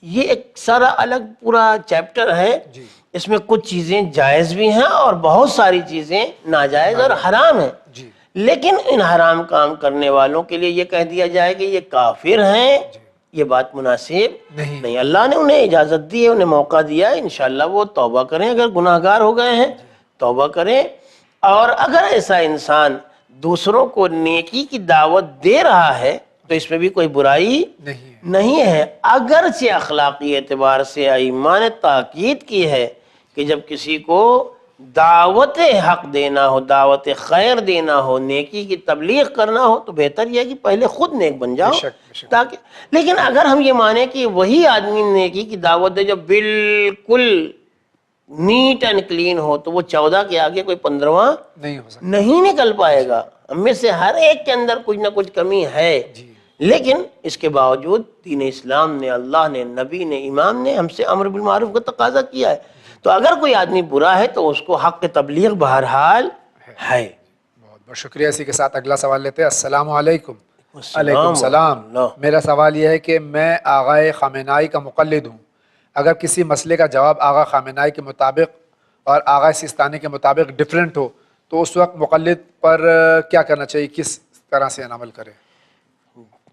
یہ ایک سارا الگ پورا چیپٹر ہے۔ جی اس میں کچھ چیزیں جائز بھی ہیں اور بہت ساری چیزیں ناجائز اور حرام ہیں، جی لیکن ان حرام کام کرنے والوں کے لیے یہ کہہ دیا جائے کہ یہ کافر ہیں، یہ بات مناسب نہیں۔ اللہ نے انہیں اجازت دی ہے، انہیں موقع دیا ہے، انشاءاللہ وہ توبہ کریں، اگر گناہ گار ہو گئے ہیں توبہ کریں۔ اور اگر ایسا انسان دوسروں کو نیکی کی دعوت دے رہا ہے تو اس میں بھی کوئی برائی نہیں ہے، اگرچہ اخلاقی اعتبار سے ائمہ نے تاکید کی ہے کہ جب کسی کو دعوت حق دینا ہو، دعوت خیر دینا ہو، نیکی کی تبلیغ کرنا ہو تو بہتر یہ ہے کہ پہلے خود نیک بن جاؤ تاکہ۔ لیکن اگر ہم یہ مانیں کہ وہی آدمی نیکی کی دعوت دے جو بالکل نیٹ اینڈ کلین ہو تو وہ 14 کے آگے کوئی 15واں نہیں نکل پائے گا۔ ہم میں سے ہر ایک کے اندر کچھ نہ کچھ کمی ہے، لیکن اس کے باوجود دین اسلام نے، اللہ نے، نبی نے، امام نے ہم سے امر بالمعروف کا تقاضا کیا ہے، تو اگر کوئی آدمی برا ہے تو اس کو حق کی تبلیغ بہرحال ہے۔ بہت بہت شکریہ۔ اسی کے ساتھ اگلا سوال لیتے ہیں۔ السلام علیکم۔ وعلیکم السلام۔ میرا سوال یہ ہے کہ میں آغا خامنہئی کا مقلد ہوں، اگر کسی مسئلے کا جواب آغا خامنہئی کے مطابق اور آغا سیستانی کے مطابق ڈیفرنٹ ہو تو اس وقت مقلد پر کیا کرنا چاہیے، کس طرح سے عمل کرے؟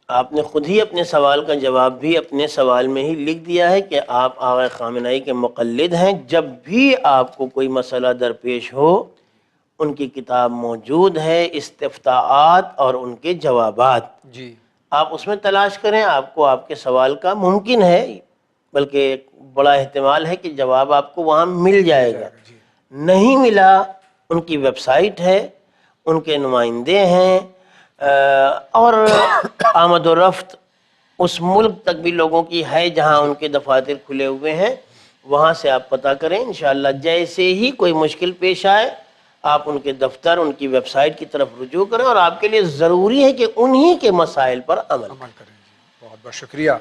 آپ نے خود ہی اپنے سوال کا جواب بھی اپنے سوال میں ہی لکھ دیا ہے کہ آپ آغا خامنہئی کے مقلد ہیں۔ جب بھی آپ کو کوئی مسئلہ درپیش ہو ان کی کتاب موجود ہے، استفتاءات اور ان کے جوابات، جی آپ اس میں تلاش کریں، آپ کو آپ کے سوال کا ممکن ہے، بلکہ بڑا احتمال ہے کہ جواب آپ کو وہاں مل جائے گا۔ نہیں ملا، ان کی ویب سائٹ ہے، ان کے نمائندے ہیں، اور آمد و رفت اس ملک تک بھی لوگوں کی ہے جہاں ان کے دفاتر کھلے ہوئے ہیں، وہاں سے آپ پتہ کریں۔ انشاءاللہ جیسے ہی کوئی مشکل پیش آئے آپ ان کے دفتر، ان کی ویب سائٹ کی طرف رجوع کریں، اور آپ کے لیے ضروری ہے کہ انہی کے مسائل پر عمل کریں۔ بہت بہت شکریہ۔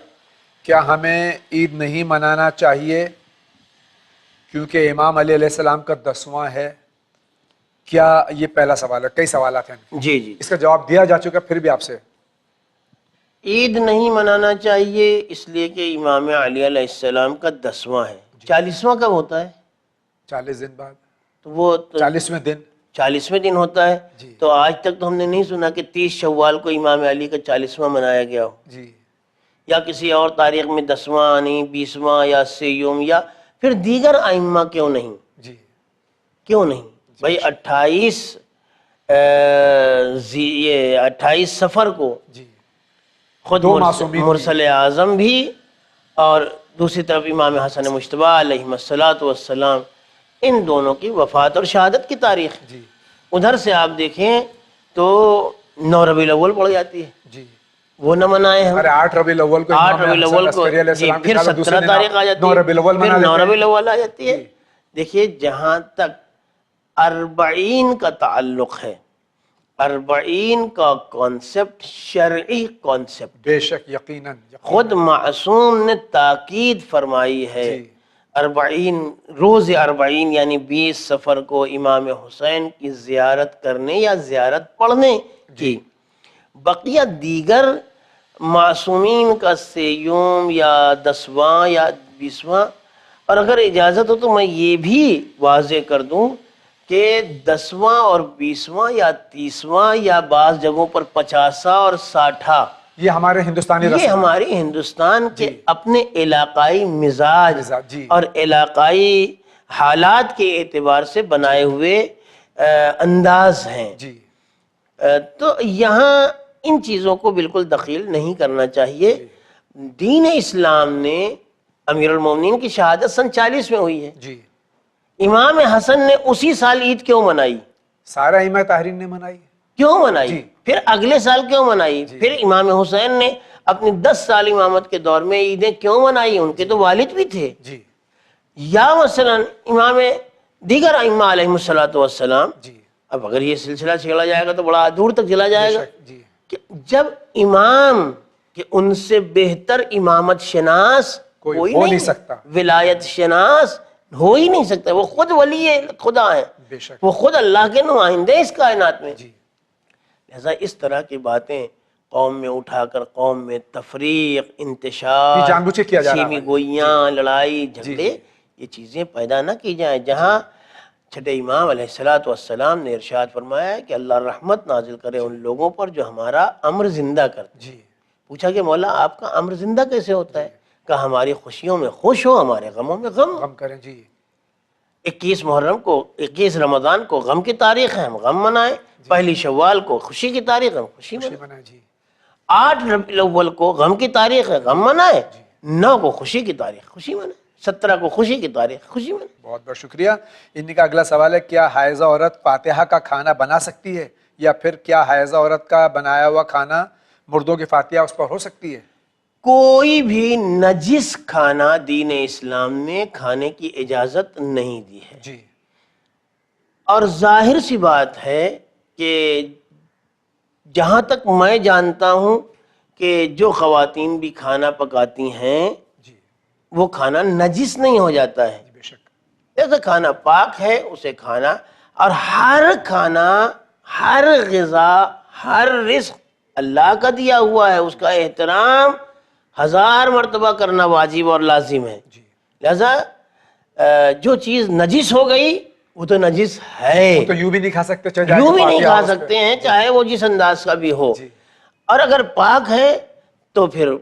کیا ہمیں عید نہیں منانا چاہیے کیونکہ امام علیہ السلام کا 10واں ہے؟ کیا یہ پہلا سوال ہے، کئی سوالات ہیں۔ جی اس کا جواب دیا جا چکا، پھر بھی آپ سے۔ عید نہیں منانا چاہیے اس لیے کہ امام علی علیہ السلام کا 10واں ہے۔ 40واں کب ہوتا ہے؟ 40 دن بعد، تو وہ 40ویں دن 40ویں دن ہوتا ہے۔ تو آج تک تو ہم نے نہیں سنا کہ 30 شوال کو امام علی کا 40واں منایا گیا ہو، یا کسی اور تاریخ میں 10واں نہیں، 20واں یا سیوم، یا پھر دیگر ائمہ کیوں نہیں؟ کیوں نہیں بھائی؟ 28 سفر کو خود مرسل اعظم بھی اور دوسری طرف امام حسن مجتبی علیہ السلام، ان دونوں کی وفات اور شہادت کی تاریخ۔ ادھر سے آپ دیکھیں تو 9 ربیع الاول پڑ جاتی ہے، وہ نہ منائے ہم۔ 8 ربیع الاول کو، 8 ربیع الاول کو، پھر 17 تاریخ آ جاتی ہے، 9 ربیع الاول آ جاتی ہے۔ دیکھیے جہاں تک 40 کا تعلق ہے 40 کا کانسیپٹ شرعی کانسیپٹ، بے شک یقیناً خود معصوم نے تاکید فرمائی ہے۔ جی 40 روز 40 یعنی 20 سفر کو امام حسین کی زیارت کرنے یا زیارت پڑھنے کی۔ بقیہ دیگر معصومین کا سیوم یا 10واں یا 20واں، اور اگر اجازت ہو تو میں یہ بھی واضح کر دوں کہ 10واں اور 20واں یا 30واں یا بعض جگہوں پر 50واں اور 60واں، یہ ہمارے ہندوستانی یہ رسم ہمارے ہندوستان کے اپنے علاقائی مزاج جی اور علاقائی حالات کے اعتبار سے بنائے ہوئے انداز ہیں۔ جی تو یہاں ان چیزوں کو بالکل دخیل نہیں کرنا چاہیے۔ دین اسلام نے امیر المومنین کی شہادت سن 40 میں ہوئی ہے، جی امام حسن نے اسی سال عید کیوں منائی؟ سارا ائمہ طاہرین نے منائی، کیوں منائی؟ جی۔ پھر اگلے سال کیوں منائی؟ پھر امام حسین نے اپنی 10 سال امامت کے دور میں عیدیں کیوں منائی؟ ان کے تو والد بھی تھے۔ جی یا مثلا امام دیگر ائمہ علیہ السلام، جی اب اگر یہ سلسلہ چلا جائے گا تو بڑا دور تک چلا جائے گا، جی کہ جب امام کہ ان سے بہتر امامت شناس کوئی ہو نہیں سکتا، ولایت شناس ہو ہی نہیں سکتا، وہ خود ولی خدا ہیں، بے شک وہ خود اللہ کے نمائندے اس کائنات میں۔ جی لہذا اس طرح کی باتیں قوم میں اٹھا کر قوم میں تفریق، انتشار، یہ جان بوجھ کے کیا جا رہا ہے سیمی گوئیاں، لڑائی جھگڑے، جی۔ یہ چیزیں پیدا نہ کی جائیں۔ جہاں چھٹے امام علیہ السلام نے ارشاد فرمایا ہے کہ اللہ رحمت نازل کرے ان لوگوں پر جو ہمارا امر زندہ کرتے۔ جی پوچھا کہ مولا آپ کا امر زندہ کیسے ہوتا ہے؟ کہا ہماری خوشیوں میں خوش ہو، ہمارے غموں میں غم۔ غم کریں جی 21 محرم کو، 21 رمضان کو غم کی تاریخ ہے، ہم غم منائیں۔ پہلی شوال کو خوشی کی تاریخ ہے، ہم خوشی خوشی منائیں۔ منائیں جی 8 ربیع الاول کو غم کی تاریخ ہے، غم منائیں۔ 9 کو خوشی کی تاریخ، خوشی منائیں۔ 17 کو خوشی کی تاریخ، خوشی منائیں۔ بہت بہت شکریہ۔ انہی کا اگلا سوال ہے، کیا حائضہ عورت فاتحہ کا کھانا بنا سکتی ہے، یا پھر کیا حائضہ عورت کا بنایا ہوا کھانا مردوں کی فاتحہ اس پر ہو سکتی ہے؟ کوئی بھی نجس کھانا دین اسلام نے کھانے کی اجازت نہیں دی ہے، جی اور ظاہر سی بات ہے کہ جہاں تک میں جانتا ہوں کہ جو خواتین بھی کھانا پکاتی ہیں جی وہ کھانا نجس نہیں ہو جاتا ہے۔ بے شک جیسے کھانا پاک ہے اسے کھانا، اور ہر کھانا، ہر غذا، ہر رزق اللہ کا دیا ہوا ہے، اس کا احترام 1000 مرتبہ کرنا واجب اور لازم ہے۔ جی لہذا جو چیز نجس ہو گئی وہ تو نجس ہے، تو یوں بھی نہیں کھا سکتے، چاہے یوں بھی نہیں فاتحہ کھا ہو اس پہ۔ سکتے ہیں چاہے وہ جس انداز کا بھی ہو۔ جی اور اگر پاک ہے تو پھر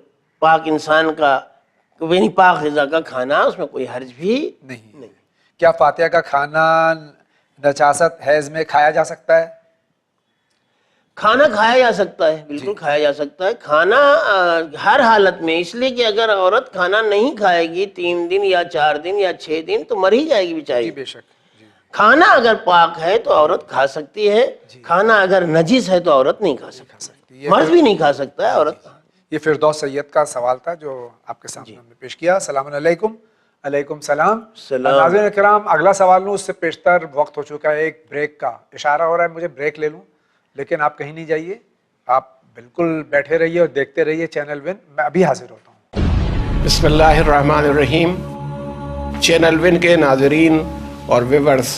پاک انسان کا، یعنی پاک غذا کا کھانا، اس میں کوئی حرج بھی نہیں۔ کیا فاتحہ کا کھانا نجاست حیض میں کھایا جا سکتا ہے؟ کھانا کھایا جا سکتا ہے، بالکل کھایا جا سکتا ہے کھانا ہر حالت میں، اس لیے کہ اگر عورت کھانا نہیں کھائے گی 3 دن یا 4 دن یا 6 دن تو مر ہی جائے گی بیچاری۔ جی بے شک جی کھانا اگر پاک ہے تو عورت کھا سکتی ہے، کھانا اگر نجس ہے تو عورت نہیں کھا سکتی، مرد بھی نہیں کھا سکتا ہے، عورت۔ یہ فردوس سید کا سوال تھا جو آپ کے سامنے ہم نے پیش کیا۔ السلام علیکم۔ علیکم السلام۔ ناظرین کرام، اگلا سوال لوں اس سے پیشتر وقت ہو چکا ہے ایک بریک کا، اشارہ ہو رہا ہے مجھے بریک لے لوں، لیکن آپ کہیں نہیں جائیے، آپ بالکل بیٹھے رہیے اور دیکھتے رہیے چینل ون، میں ابھی حاضر ہوتا ہوں۔ بسم اللہ الرحمن الرحیم۔ چینل ون کے ناظرین اور ویورز،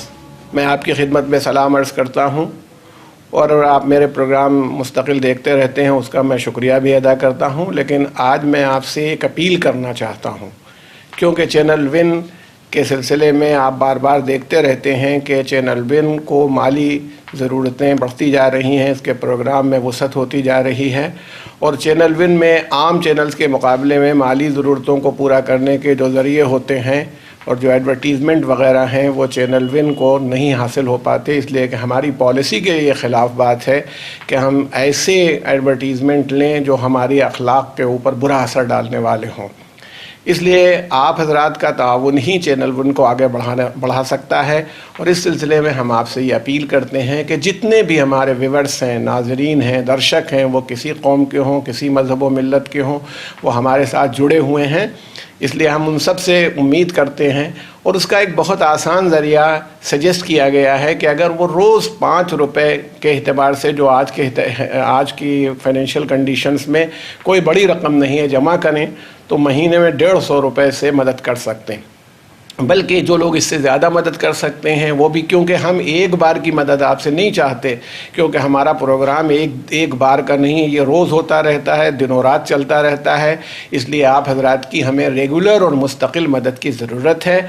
میں آپ کی خدمت میں سلام عرض کرتا ہوں، اور آپ میرے پروگرام مستقل دیکھتے رہتے ہیں، اس کا میں شکریہ بھی ادا کرتا ہوں۔ لیکن آج میں آپ سے ایک اپیل کرنا چاہتا ہوں، کیونکہ چینل ون کے سلسلے میں آپ بار بار دیکھتے رہتے ہیں کہ چینل ون کو مالی ضرورتیں بڑھتی جا رہی ہیں، اس کے پروگرام میں وسعت ہوتی جا رہی ہے، اور چینل ون میں عام چینلز کے مقابلے میں مالی ضرورتوں کو پورا کرنے کے جو ذریعے ہوتے ہیں اور جو ایڈورٹیزمنٹ وغیرہ ہیں وہ چینل ون کو نہیں حاصل ہو پاتے، اس لیے کہ ہماری پالیسی کے یہ خلاف بات ہے کہ ہم ایسے ایڈورٹیزمنٹ لیں جو ہماری اخلاق کے اوپر برا اثر ڈالنے والے ہوں۔ اس لیے آپ حضرات کا تعاون ہی چینل ون کو آگے بڑھا سکتا ہے، اور اس سلسلے میں ہم آپ سے یہ اپیل کرتے ہیں کہ جتنے بھی ہمارے ویورز ہیں، ناظرین ہیں، درشک ہیں، وہ کسی قوم کے ہوں، کسی مذہب و ملت کے ہوں، وہ ہمارے ساتھ جڑے ہوئے ہیں. اس لیے ہم ان سب سے امید کرتے ہیں، اور اس کا ایک بہت آسان ذریعہ سجیسٹ کیا گیا ہے کہ اگر وہ روز 5 روپے کے اعتبار سے، جو آج کی فائنینشیل کنڈیشنز میں کوئی بڑی رقم نہیں ہے، جمع کریں تو مہینے میں 150 روپے سے مدد کر سکتے ہیں. بلکہ جو لوگ اس سے زیادہ مدد کر سکتے ہیں وہ بھی، کیونکہ ہم ایک بار کی مدد آپ سے نہیں چاہتے، کیونکہ ہمارا پروگرام ایک بار کا نہیں ہے، یہ روز ہوتا رہتا ہے، دنوں رات چلتا رہتا ہے. اس لیے آپ حضرات کی ہمیں ریگولر اور مستقل مدد کی ضرورت ہے.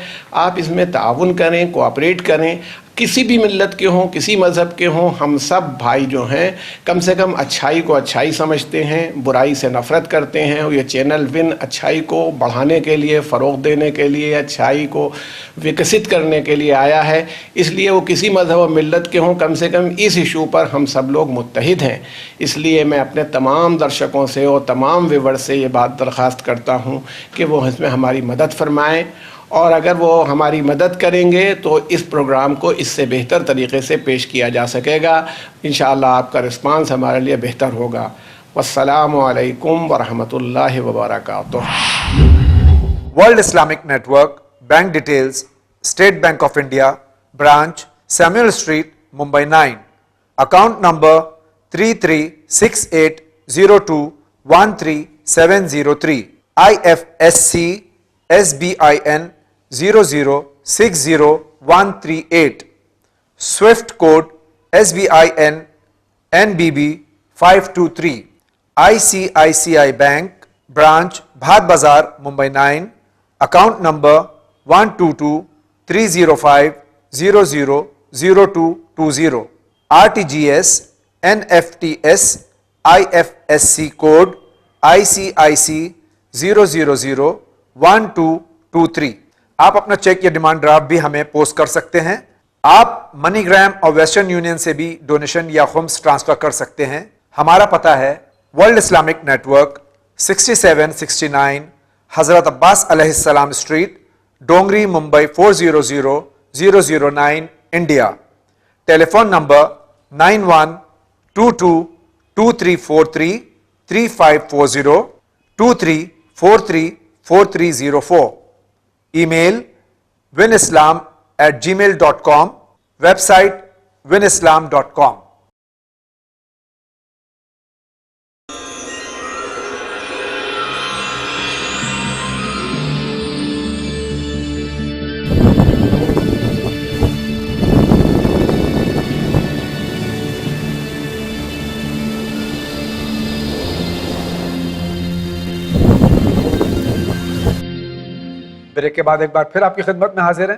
آپ اس میں تعاون کریں، کوآپریٹ کریں. کسی بھی ملت کے ہوں، کسی مذہب کے ہوں، ہم سب بھائی جو ہیں کم سے کم اچھائی کو اچھائی سمجھتے ہیں، برائی سے نفرت کرتے ہیں. اور یہ چینل ون اچھائی کو بڑھانے کے لیے، فروغ دینے کے لیے، اچھائی کو وکست کرنے کے لیے آیا ہے. اس لیے وہ کسی مذہب و ملت کے ہوں، کم سے کم اس ایشو پر ہم سب لوگ متحد ہیں. اس لیے میں اپنے تمام درشکوں سے اور تمام ویور سے یہ بات درخواست کرتا ہوں کہ وہ اس میں ہماری مدد فرمائیں، اور اگر وہ ہماری مدد کریں گے تو اس پروگرام کو اس سے بہتر طریقے سے پیش کیا جا سکے گا. انشاءاللہ آپ کا رسپانس ہمارے لیے بہتر ہوگا. والسلام علیکم ورحمۃ اللہ وبرکاتہ. World Islamic network. Bank details: state bank of India, branch Samuel street, Mumbai 9. Account number 336802133703. IFSC SBIN 0060138. SWIFT code SBIN NBB 523. ICICI Bank, branch Bhat Bazar, Mumbai 9. Account number 122-305-000220. RTGS NFTS IFSC code ICIC 0001223. آپ اپنا check یا demand draft بھی ہمیں post کر سکتے ہیں. آپ منی gram اور ویسٹرن یونین سے بھی ڈونیشن یا خمس ٹرانسفر کر سکتے ہیں. ہمارا پتہ ہے ورلڈ اسلامک نیٹورک، 6769 حضرت عباس علیہ السلام street, Dongri, Mumbai 400009 India. Telephone number 912223433540 23434304. Email winislam@gmail.com. Website winislam.com. Break کے بعد ایک بار پھر آپ کی خدمت میں حاضر ہیں،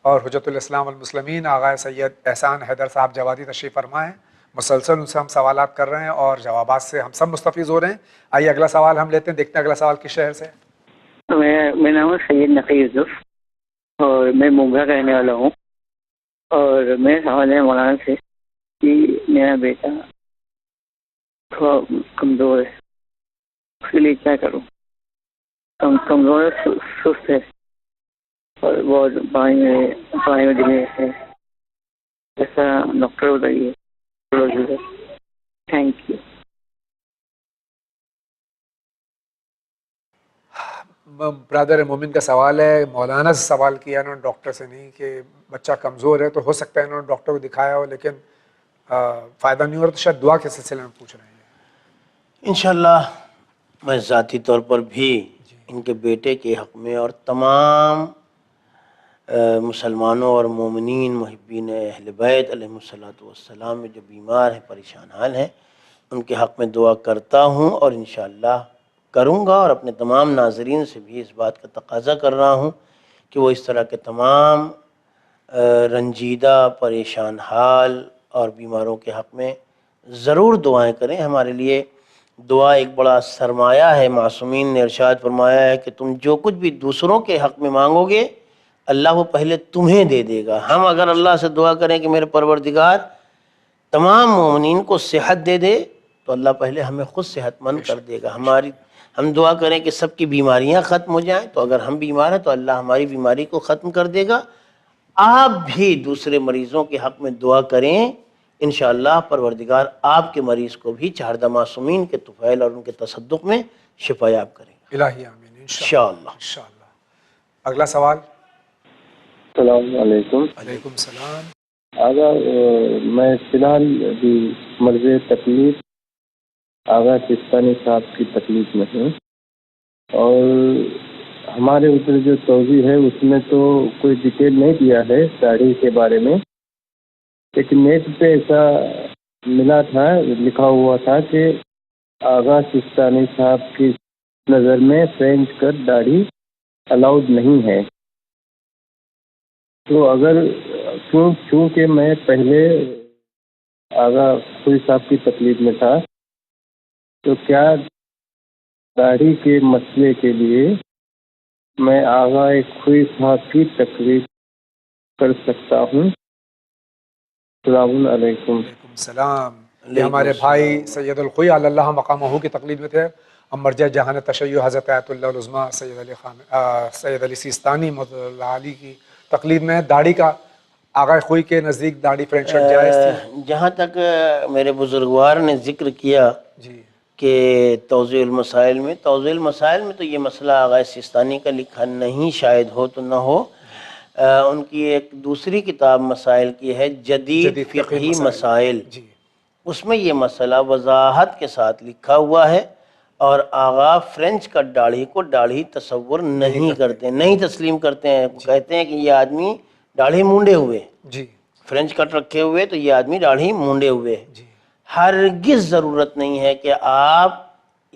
اور حجت الاسلام والمسلمین آغا سید احسان حیدر صاحب جوادی تشریف فرما ہیں. مسلسل ان سے ہم سوالات کر رہے ہیں اور جوابات سے ہم سب مستفیض ہو رہے ہیں. آئیے اگلا سوال ہم لیتے ہیں، دیکھتے ہیں اگلا سوال کس شہر سے. میرا نام ہے سید نقی یوسف اور میں ممبئی کا رہنے والا ہوں. اور میرا سوال ہے مولانا سے کہ میرا بیٹا تھوڑا کمزور ہے، اس کے لیے کیا کروں؟ کمزور ہے، سست ہے اور بہت پانی میں ڈلے ہے. ایسا ڈاکٹر بتائیے. Thank you. برادر مومن کا سوال ہے، مولانا سے سوال کیا انہوں نے، ڈاکٹر سے نہیں، کہ بچہ کمزور ہے تو ہو سکتا ہے انہوں نے ڈاکٹر کو دکھایا ہو لیکن فائدہ نہیں ہو رہا، تو شاید دعا کے سلسلے میں پوچھ رہے ہیں. انشاءاللہ میں ذاتی طور پر بھی ان کے بیٹے کے حق میں اور تمام مسلمانوں اور مومنین محبین اہل بیت علیہ السلام میں جو بیمار ہیں، پریشان حال ہیں، ان کے حق میں دعا کرتا ہوں اور انشاءاللہ کروں گا. اور اپنے تمام ناظرین سے بھی اس بات کا تقاضا کر رہا ہوں کہ وہ اس طرح کے تمام رنجیدہ، پریشان حال اور بیماروں کے حق میں ضرور دعائیں کریں. ہمارے لیے دعا ایک بڑا سرمایہ ہے. معصومین نے ارشاد فرمایا ہے کہ تم جو کچھ بھی دوسروں کے حق میں مانگو گے اللہ وہ پہلے تمہیں دے دے گا. ہم اگر اللہ سے دعا کریں کہ میرے پروردگار تمام مومنین کو صحت دے دے تو اللہ پہلے ہمیں خود صحت مند کر دے گا. ہم دعا کریں کہ سب کی بیماریاں ختم ہو جائیں، تو اگر ہم بیمار ہیں تو اللہ ہماری بیماری کو ختم کر دے گا۔ آپ بھی دوسرے مریضوں کے حق میں دعا کریں، انشاءاللہ پروردگار آپ کے مریض کو بھی چہاردہ معصومین کے طفیل اور ان کے تصدق میں شفا یاب کرے گا الہی آمین انشاءاللہ۔ انشاءاللہ۔ اگلا سوال۔ السلام علیکم۔ وعلیکم السلام۔ آغا میں فی الحال ابھی مرض تکلیف آغا سستانی صاحب کی تکلیف میں ہوں، اور ہمارے ادھر جو توضیح ہے اس میں تو کوئی ڈیٹیل نہیں دیا ہے داڑھی کے بارے میں، لیکن نیٹ پہ ایسا ملا تھا، لکھا ہوا تھا کہ آغا سستانی صاحب کی نظر میں فرینچ کٹ داڑھی الاؤڈ نہیں ہے۔ تو اگر چونکہ میں پہلے آغا خوئی صاحب کی تکلیف میں تھا، تو کیا داڑھی کے مسئلے کے لیے میں آغا خوئی صاحب کی تکلیف کر سکتا ہوں؟ السلام علیکم۔ وعلیکم السلام۔ یہ ہمارے بھائی سید الخوئی علی اللہ مقامہ کی تقلید میں تھے، اور مرجع جہان تشیع حضرت آیت اللہ العظمیٰ سید علی سیستانی مدد اللہ علی کی تقلید میں داڑھی کا آغا خوئی کے نزدیک داڑھی فرینچ کٹ جائز تھی؟ جہاں تک میرے بزرگوار نے ذکر کیا جی کہ توضیح المسائل میں تو یہ مسئلہ آغا سیستانی کا لکھا نہیں، شاید ہو تو نہ ہو۔ ان کی ایک دوسری کتاب مسائل کی ہے جدید فقہی مسائل، جی اس میں یہ مسئلہ وضاحت کے ساتھ لکھا ہوا ہے، اور آغا فرینچ کٹ داڑھی کو داڑھی تصور نہیں کرتے، نہیں تسلیم کرتے ہیں۔ کہتے ہیں کہ یہ آدمی داڑھی مونڈے ہوئے، جی فرینچ کٹ رکھے ہوئے تو یہ آدمی داڑھی مونڈے ہوئے۔ ہرگز ضرورت نہیں ہے کہ آپ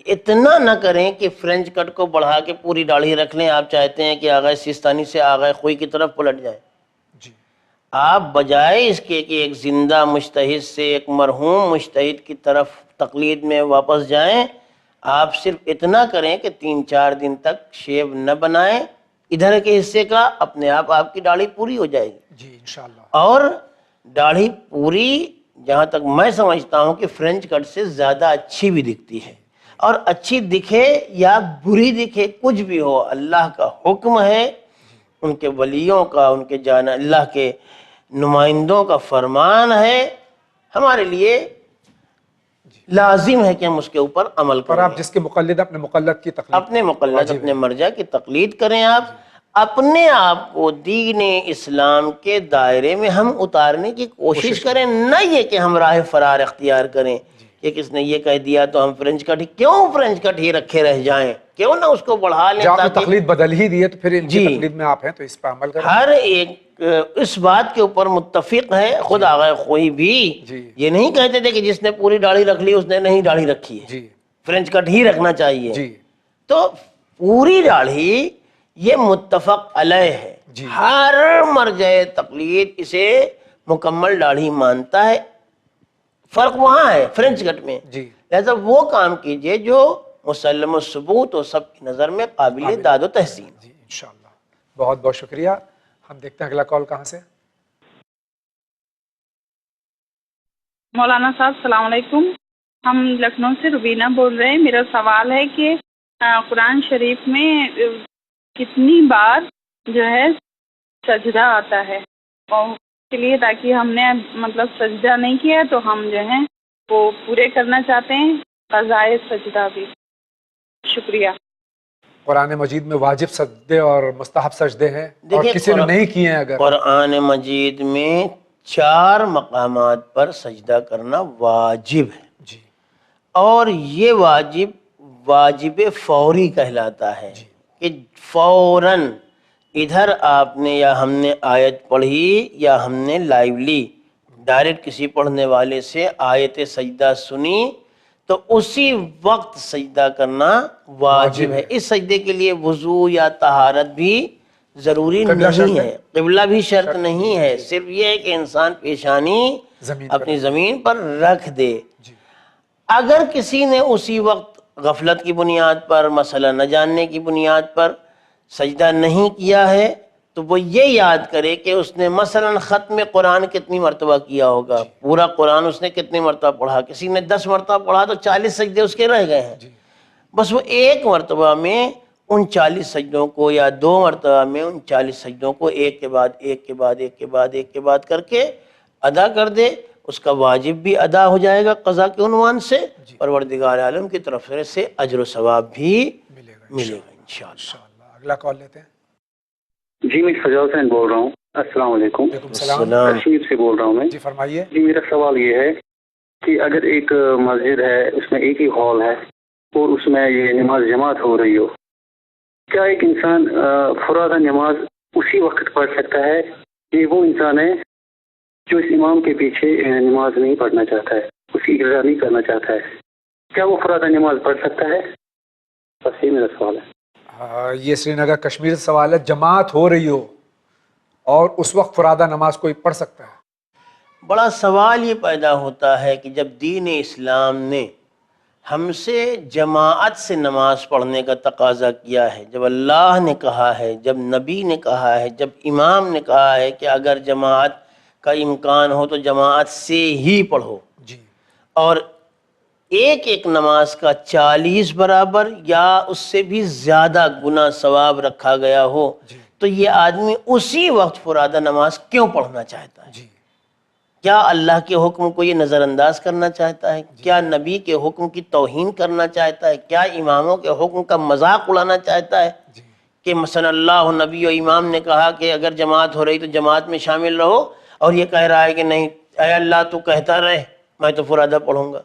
اتنا نہ کریں کہ فرینچ کٹ کو بڑھا کے پوری داڑھی رکھ لیں۔ آپ چاہتے ہیں کہ آغا سیستانی سے آغا خوئی کی طرف پلٹ جائیں، جی آپ بجائے اس کے کہ ایک زندہ مجتہد سے ایک مرحوم مجتہد کی طرف تقلید میں واپس جائیں، آپ صرف اتنا کریں کہ 3-4 دن تک شیو نہ بنائیں ادھر کے حصے کا، اپنے آپ کی داڑھی پوری ہو جائے گی۔ جی انشاءاللہ۔ اور داڑھی پوری جہاں تک میں سمجھتا ہوں کہ فرینچ کٹ سے زیادہ اچھی بھی دکھتی ہے، اور اچھی دکھے یا بری دکھے کچھ بھی ہو، اللہ کا حکم ہے، ان کے ولیوں کا، ان کے اللہ کے نمائندوں کا فرمان ہے، ہمارے لیے لازم ہے کہ ہم اس کے اوپر عمل اور کریں۔ آپ جس کے مقلد اپنے مقلد کی تقلید، اپنے مقلد اپنے مرجع کی تقلید کریں، آپ اپنے آپ کو دین اسلام کے دائرے میں ہم اتارنے کی کوشش کریں، نہ یہ کہ ہم راہ فرار اختیار کریں کہ کس نے یہ کہہ دیا تو ہم فرینچ کٹ ہی رکھے رہ جائیں، کیوں نہ اس کو بڑھا لیں جب آپ نے تاکہ تقلید بدل ہی دی ہے تو پھر ان کی تقلید میں آپ ہیں تو اس پر عمل کریں۔ ہر ایک اس بات کے اوپر متفق ہے، خود آغا خوئی بھی یہ نہیں کہتے تھے کہ جس نے پوری داڑھی رکھ لی اس نے نہیں داڑھی رکھی ہے، جی فرینچ کٹ ہی رکھنا چاہیے۔ جی تو پوری داڑھی یہ متفق علیہ ہے، ہر مرجع تقلید اسے مکمل داڑھی مانتا ہے، فرق وہاں ہے فرینچ کٹ میں۔ جی لہذا وہ کام کیجئے جو مسلم الثبوت اور سب کی نظر میں قابل داد و تحسین۔ جی انشاءاللہ، بہت بہت شکریہ۔ ہم دیکھتے ہیں اگلا کال کہاں سے۔ مولانا صاحب السلام علیکم، ہم لکھنؤ سے روبینہ بول رہے ہیں۔ میرا سوال ہے کہ قرآن شریف میں کتنی بار جو ہے سجدہ آتا ہے، اور اس کے لیے تاکہ ہم نے مطلب سجدہ نہیں کیا تو ہم جو ہیں وہ پورے کرنا چاہتے ہیں قضائے سجدہ بھی۔ شکریہ۔ قرآن مجید میں واجب سجدے اور مستحب سجدے ہیں، اور کسی نے نہیں کیے ہیں اگر؟ قرآن مجید میں 4 مقامات پر سجدہ کرنا واجب ہے، جی اور یہ واجب فوری کہلاتا ہے، کہ فوراً ادھر آپ نے یا ہم نے آیت پڑھی یا ہم نے لائیولی ڈائریکٹ کسی پڑھنے والے سے آیت سجدہ سنی تو اسی وقت سجدہ کرنا واجب ہے۔ اس سجدے کے لیے وضو یا طہارت بھی ضروری نہیں ہے، قبلہ بھی شرط نہیں ہے، صرف یہ ہے کہ انسان پیشانی اپنی زمین پر رکھ دے۔ اگر کسی نے اسی وقت غفلت کی بنیاد پر، مسئلہ نہ جاننے کی بنیاد پر سجدہ نہیں کیا ہے تو وہ یہ یاد کرے کہ اس نے مثلا ختم قرآن کتنی مرتبہ کیا ہوگا، پورا قرآن اس نے کتنی مرتبہ پڑھا، کسی نے 10 مرتبہ پڑھا تو 40 سجدے اس کے رہ گئے ہیں، بس وہ ایک مرتبہ میں ان 40 سجدوں کو یا 2 مرتبہ میں ان 40 سجدوں کو ایک کے بعد ایک کے بعد ایک کے بعد ایک کے بعد کر کے ادا کر دے، اس کا واجب بھی ادا ہو جائے گا قضا کے عنوان سے، پروردگار عالم کی طرف سے اجر و ثواب بھی ملے گا انشاءاللہ۔ اگلا کال لیتے ہیں۔ جی میں فضا حسین بول رہا ہوں، السلام علیکم۔ السلام۔ کشمیر سے بول رہا ہوں میں۔ جی فرمائیے۔ جی میرا سوال یہ ہے کہ اگر ایک مسجد ہے، اس میں ایک ہی ہال ہے اور اس میں یہ نماز جماعت ہو رہی ہو، کیا ایک انسان فرادہ نماز اسی وقت پڑھ سکتا ہے؟ یہ وہ انسان ہے جو اس امام کے پیچھے نماز نہیں پڑھنا چاہتا ہے، اس کی اقرار نہیں کرنا چاہتا ہے، کیا وہ فرادہ نماز پڑھ سکتا ہے؟ بس یہ میرا سوال ہے۔ یہ سری نگر کشمیر سے سوال ہے، جماعت ہو رہی ہو اور اس وقت فرادہ نماز کوئی پڑھ سکتا ہے؟ بڑا سوال یہ پیدا ہوتا ہے کہ جب دین اسلام نے ہم سے جماعت سے نماز پڑھنے کا تقاضا کیا ہے، جب اللہ نے کہا ہے، جب نبی نے کہا ہے، جب امام نے کہا ہے کہ اگر جماعت کا امکان ہو تو جماعت سے ہی پڑھو، اور ایک ایک نماز کا 40 برابر یا اس سے بھی زیادہ گنا ثواب رکھا گیا ہو، تو یہ آدمی اسی وقت فرادہ نماز کیوں پڑھنا چاہتا ہے؟ کیا اللہ کے حکم کو یہ نظر انداز کرنا چاہتا ہے؟ کیا نبی کے حکم کی توہین کرنا چاہتا ہے؟ کیا اماموں کے حکم کا مذاق اڑانا چاہتا ہے کہ مثلا اللہ نبی و امام نے کہا کہ اگر جماعت ہو رہی تو جماعت میں شامل رہو، اور یہ کہہ رہا ہے کہ نہیں اے اللہ تو کہتا رہے میں تو فرادہ پڑھوں گا؟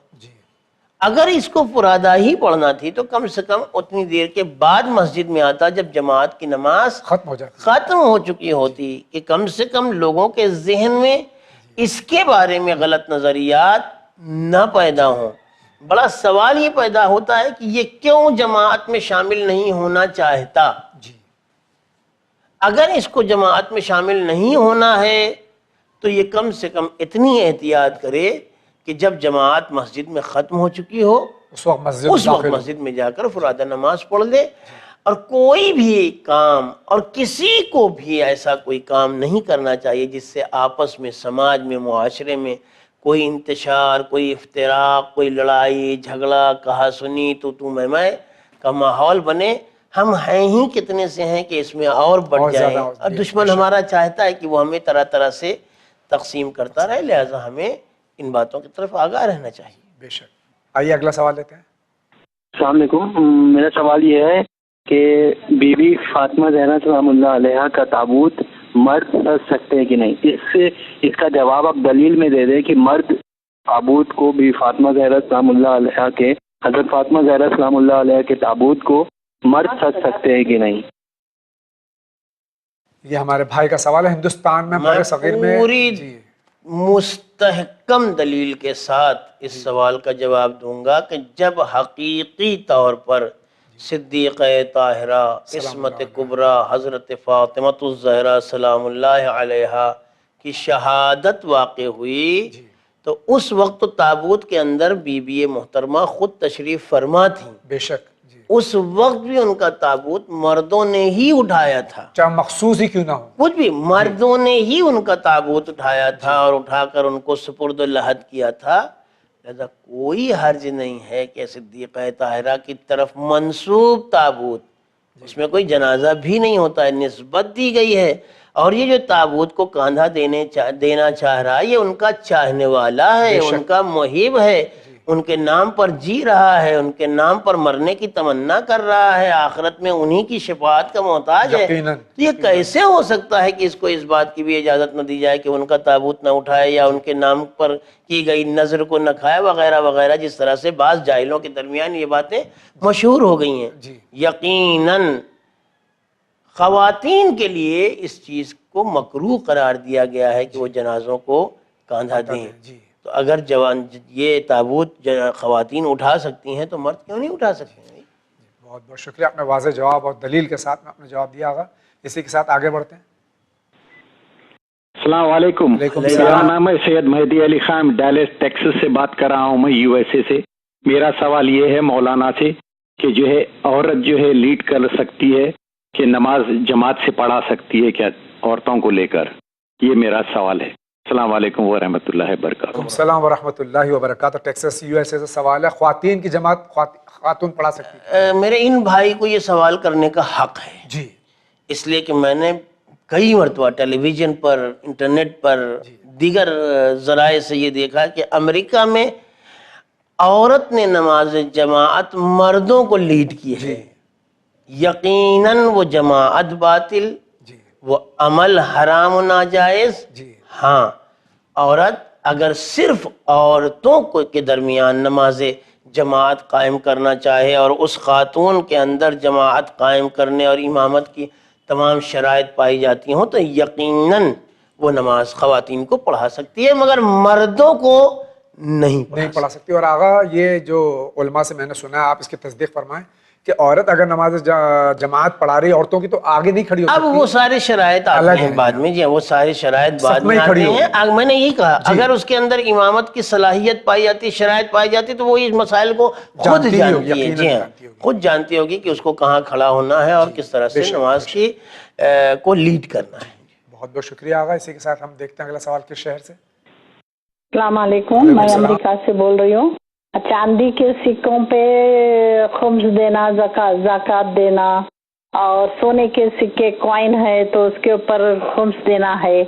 اگر اس کو فرادہ ہی پڑھنا تھی تو کم سے کم اتنی دیر کے بعد مسجد میں آتا جب جماعت کی نماز ختم ہو چکی ہوتی، کہ کم سے کم لوگوں کے ذہن میں اس کے بارے میں غلط نظریات نہ پیدا ہوں۔ بڑا سوال یہ پیدا ہوتا ہے کہ یہ کیوں جماعت میں شامل نہیں ہونا چاہتا؟ اگر اس کو جماعت میں شامل نہیں ہونا ہے تو یہ کم سے کم اتنی احتیاط کرے کہ جب جماعت مسجد میں ختم ہو چکی ہو اس وقت مسجد میں جا کر فرادہ نماز پڑھ لے، اور کوئی بھی کام اور کسی کو بھی ایسا کوئی کام نہیں کرنا چاہیے جس سے آپس میں، سماج میں، معاشرے میں کوئی انتشار، کوئی افتراق، کوئی لڑائی جھگڑا، کہا سنی تو میں کا ماحول بنے۔ ہم ہیں ہی کتنے سے ہیں کہ اس میں اور بڑھ جائیں، اور دشمن ہمارا چاہتا ہے کہ وہ ہمیں طرح طرح سے تقسیم کرتا رہے، لہٰذا ہمیں ان باتوں کی طرف آگاہ رہنا چاہیے۔ بے شک۔ آئیے اگلا سوال لیتے ہیں۔ السلام علیکم، میرا سوال یہ ہے کہ بی بی فاطمہ زہرا سلام اللہ علیہ کا تابوت مرد سج سکتے ہیں کہ نہیں؟ اس کا جواب آپ دلیل میں دے دیں کہ مرد تابوت کو بی فاطمہ زہرا سلام اللہ علیہ کے، حضرت فاطمہ زہرا سلام اللہ علیہ کے تابوت کو مرد سج سکتے ہیں کہ نہیں؟ یہ ہمارے بھائی کا سوال ہے۔ ہندوستان میں بڑے صغیر میں پوری مستحکم دلیل کے ساتھ اس سوال کا جواب دوں گا کہ جب حقیقی طور پر صدیقہ طاہرہ عصمت کبریٰ حضرت فاطمہ الزہرا سلام اللہ علیہا کی شہادت واقع ہوئی تو اس وقت تابوت کے اندر بی بی محترمہ خود تشریف فرما تھیں۔ بے شک۔ اس وقت بھی ان کا تابوت مردوں نے ہی اٹھایا تھا، چاہے مخصوص ہی کیوں نہ ہو، کچھ بھی مردوں نے ہی ان کا تابوت اٹھایا تھا اور اٹھا کر ان کو سپرد لحد کیا تھا، لہذا کوئی حرج نہیں ہے کہ صدیقہ طاہرہ کی طرف منسوب تابوت، اس میں کوئی جنازہ بھی نہیں ہوتا ہے، نسبت دی گئی ہے، اور یہ جو تابوت کو کاندھا دینا چاہ رہا ہے یہ ان کا چاہنے والا ہے، ان کا محب ہے، ان کے نام پر جی رہا ہے، ان کے نام پر مرنے کی تمنا کر رہا ہے، آخرت میں انہی کی شفاعت کا محتاج ہے۔ یہ کیسے ہو سکتا ہے کہ اس کو اس بات کی بھی اجازت نہ دی جائے کہ ان کا تابوت نہ اٹھائے یا ان کے نام پر کی گئی نظر کو نہ کھائے وغیرہ وغیرہ، جس طرح سے بعض جاہلوں کے درمیان یہ باتیں مشہور ہو گئی ہیں۔ یقیناً خواتین کے لیے اس چیز کو مکروہ قرار دیا گیا ہے کہ وہ جنازوں کو کاندھا دیں، تو اگر یہ تابوت خواتین اٹھا سکتی ہیں تو مرد کیوں نہیں اٹھا سکتے ہیں؟ بہت بہت شکریہ، آپ نے واضح جواب اور دلیل کے ساتھ میں اپنے جواب دیا ہوگا۔ اسی کے ساتھ آگے بڑھتے ہیں۔ السلام علیکم، میرا نام ہے سید مہدی علی خان، ڈیلس ٹیکسس سے بات کر رہا ہوں میں، یو ایس اے سے۔ میرا سوال یہ ہے مولانا سے کہ جو ہے عورت جو ہے لیڈ کر سکتی ہے کہ نماز جماعت سے پڑھا سکتی ہے کیا عورتوں کو لے کر؟ یہ میرا سوال ہے۔ السلام علیکم ورحمۃ اللہ وبرکاتہ۔ السلام ورحمۃ اللہ وبرکاتہ۔ ٹیکساس USA سے سوال ہے، خواتین کی جماعت خاتون پڑھا سکتی ہے؟ میرے ان بھائی کو یہ سوال کرنے کا حق ہے جی، اس لیے کہ میں نے کئی مرتبہ ٹیلی ویژن پر، انٹرنیٹ پر، دیگر ذرائع سے یہ دیکھا کہ امریکہ میں عورت نے نماز جماعت مردوں کو لیڈ کی ہے۔ یقیناً وہ جماعت باطل، وہ عمل حرام و ناجائز۔ ہاں، عورت اگر صرف عورتوں کے درمیان نماز جماعت قائم کرنا چاہے اور اس خاتون کے اندر جماعت قائم کرنے اور امامت کی تمام شرائط پائی جاتی ہوں تو یقیناً وہ نماز خواتین کو پڑھا سکتی ہے، مگر مردوں کو نہیں پڑھا سکتی۔ اور آغا یہ جو علماء سے میں نے سنا ہے، آپ اس کی تصدیق فرمائیں کہ عورت اگر نماز جماعت پڑھا رہی ہے عورتوں کی تو آگے نہیں کھڑی ہو سکتی۔ اب وہ سارے شرائط آتے ہیں بعد میں، جی وہ سارے شرائط بعد میں آتے ہیں۔ میں نے یہی کہا اگر اس کے اندر امامت کی صلاحیت پائی جاتی، شرائط پائی جاتی تو وہ اس مسائل کو خود جانتی ہے، جی ہاں خود جانتی ہوگی کہ اس کو کہاں کھڑا ہونا ہے اور کس طرح سے نماز کی کو لیڈ کرنا ہے۔ بہت بہت شکریہ آغا۔ اسی کے ساتھ ہم دیکھتے ہیں اگلا سوال کس شہر سے۔ السلام علیکم، میں امریکہ سے بول رہی ہوں۔ چاندی کے سکوں پہ خمس دینا، زکوٰۃ دینا، اور سونے کے سکے کوائن ہے تو اس کے اوپر خمس دینا ہے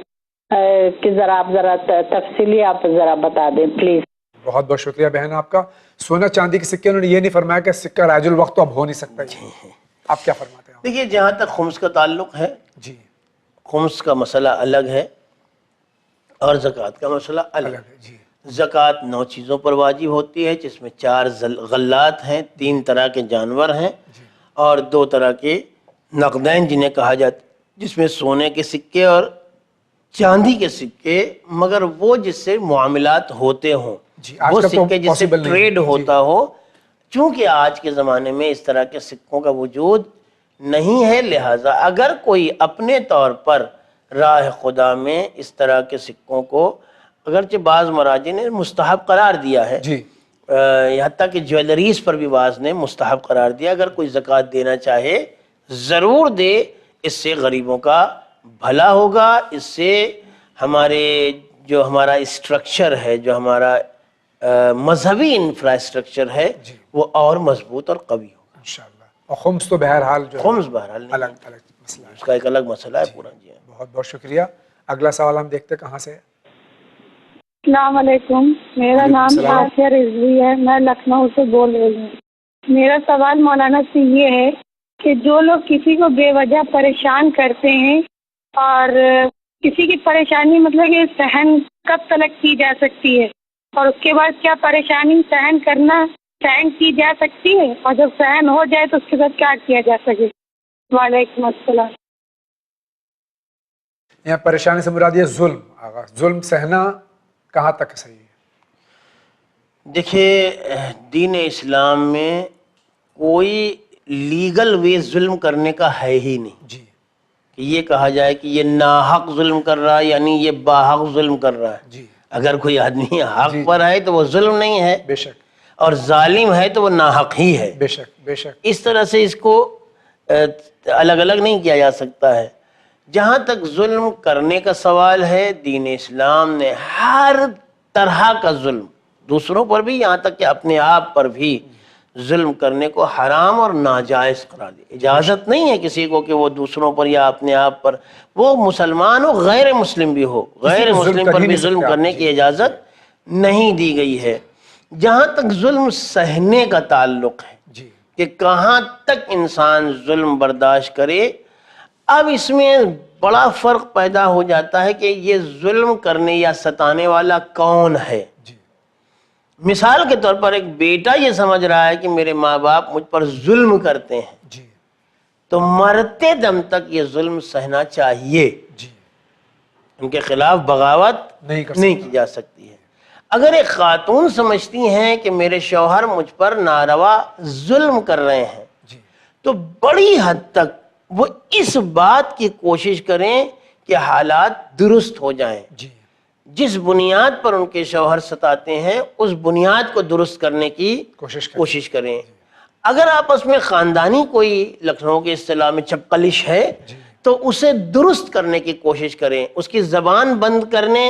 کہ آپ ذرا تفصیلی آپ ذرا بتا دیں پلیز۔ بہت بہت شکریہ بہن آپ کا۔ سونا چاندی کے سکے، انہوں نے یہ نہیں فرمایا کہ سکہ رائج الوقت تو اب ہو نہیں سکتا، آپ کیا فرماتے ہیں؟ دیکھیے جہاں تک خمس کا تعلق ہے، جی خمس کا مسئلہ الگ ہے اور زکوٰۃ کا مسئلہ الگ ہے۔ زکوٰۃ 9 چیزوں پر واجب ہوتی ہے، جس میں 4 غلات ہیں، 3 طرح کے جانور ہیں اور 2 طرح کے نقدین جنہیں کہا جاتا ہے، جس میں سونے کے سکے اور چاندی کے سکے، مگر وہ جس سے معاملات ہوتے ہوں، وہ سکے جس سے ٹریڈ ہوتا ہو۔ چونکہ آج کے زمانے میں اس طرح کے سکوں کا وجود نہیں ہے، لہٰذا اگر کوئی اپنے طور پر راہ خدا میں اس طرح کے سکوں کو، اگرچہ بعض مراجع نے مستحب قرار دیا ہے، حتیٰ کہ جویلریز پر بھی بعض نے مستحب قرار دیا، اگر کوئی زکوٰۃ دینا چاہے ضرور دے، اس سے غریبوں کا بھلا ہوگا، اس سے ہمارا اسٹرکچر ہے، جو ہمارا مذہبی انفراسٹرکچر ہے وہ اور مضبوط اور قوی ہوگا انشاءاللہ۔ اور خمس تو بہرحال خمس بہرحال الگ مسئلہ ہے، اس کا ایک الگ مسئلہ ہے پورا۔ جی بہت بہت شکریہ۔ اگلا سوال ہم دیکھتے کہاں سے ہے۔ السلام علیکم، میرا نام آسیہ رضوی ہے، میں لکھنؤ سے بول رہی ہوں۔ میرا سوال مولانا سے یہ ہے کہ جو لوگ کسی کو بے وجہ پریشان کرتے ہیں اور کسی کی پریشانی مطلب کہ سہن کب تلک کی جا سکتی ہے، اور اس کے بعد کیا پریشانی سہن کی جا سکتی ہے، اور جب سہن ہو جائے تو اس کے بعد کیا کیا جا سکے؟ وعلیکم السلام۔ یہاں پریشانی سے مراد یہ ظلم، آغا ظلم سہنا کہاں تک صحیح ہے؟ دیکھیے دین اسلام میں کوئی لیگل وے ظلم کرنے کا ہے ہی نہیں، جی کہ یہ کہا جائے کہ یہ ناحق ظلم کر رہا ہے یعنی یہ باحق ظلم کر رہا ہے۔ جی اگر کوئی آدمی حق پر ہے تو وہ ظلم نہیں ہے، بے شک، اور ظالم ہے تو وہ ناحق ہی ہے، بے شک بے شک۔ اس طرح سے اس کو الگ الگ نہیں کیا جا سکتا ہے۔ جہاں تک ظلم کرنے کا سوال ہے، دین اسلام نے ہر طرح کا ظلم دوسروں پر بھی، یہاں تک کہ اپنے آپ پر بھی ظلم کرنے کو حرام اور ناجائز قرار دیا۔ اجازت نہیں ہے کسی کو کہ وہ دوسروں پر یا اپنے آپ پر، وہ مسلمان ہو غیر مسلم بھی ہو، غیر مسلم پر بھی ظلم کرنے کی اجازت نہیں دی گئی ہے۔ جہاں تک ظلم سہنے کا تعلق ہے کہ کہاں تک انسان ظلم برداشت کرے، اب اس میں بڑا فرق پیدا ہو جاتا ہے کہ یہ ظلم کرنے یا ستانے والا کون ہے۔ مثال کے طور پر ایک بیٹا یہ سمجھ رہا ہے کہ میرے ماں باپ مجھ پر ظلم کرتے ہیں، تو مرتے دم تک یہ ظلم سہنا چاہیے، ان کے خلاف بغاوت نہیں کی جا سکتی ہے۔ اگر ایک خاتون سمجھتی ہیں کہ میرے شوہر مجھ پر ناروا ظلم کر رہے ہیں، تو بڑی حد تک وہ اس بات کی کوشش کریں کہ حالات درست ہو جائیں، جس بنیاد پر ان کے شوہر ستاتے ہیں اس بنیاد کو درست کرنے کی کوشش کریں۔ اگر آپس میں خاندانی کوئی لکھنؤ کے اصطلاح میں چپقلش ہے تو اسے درست کرنے کی کوشش کریں، اس کی زبان بند کرنے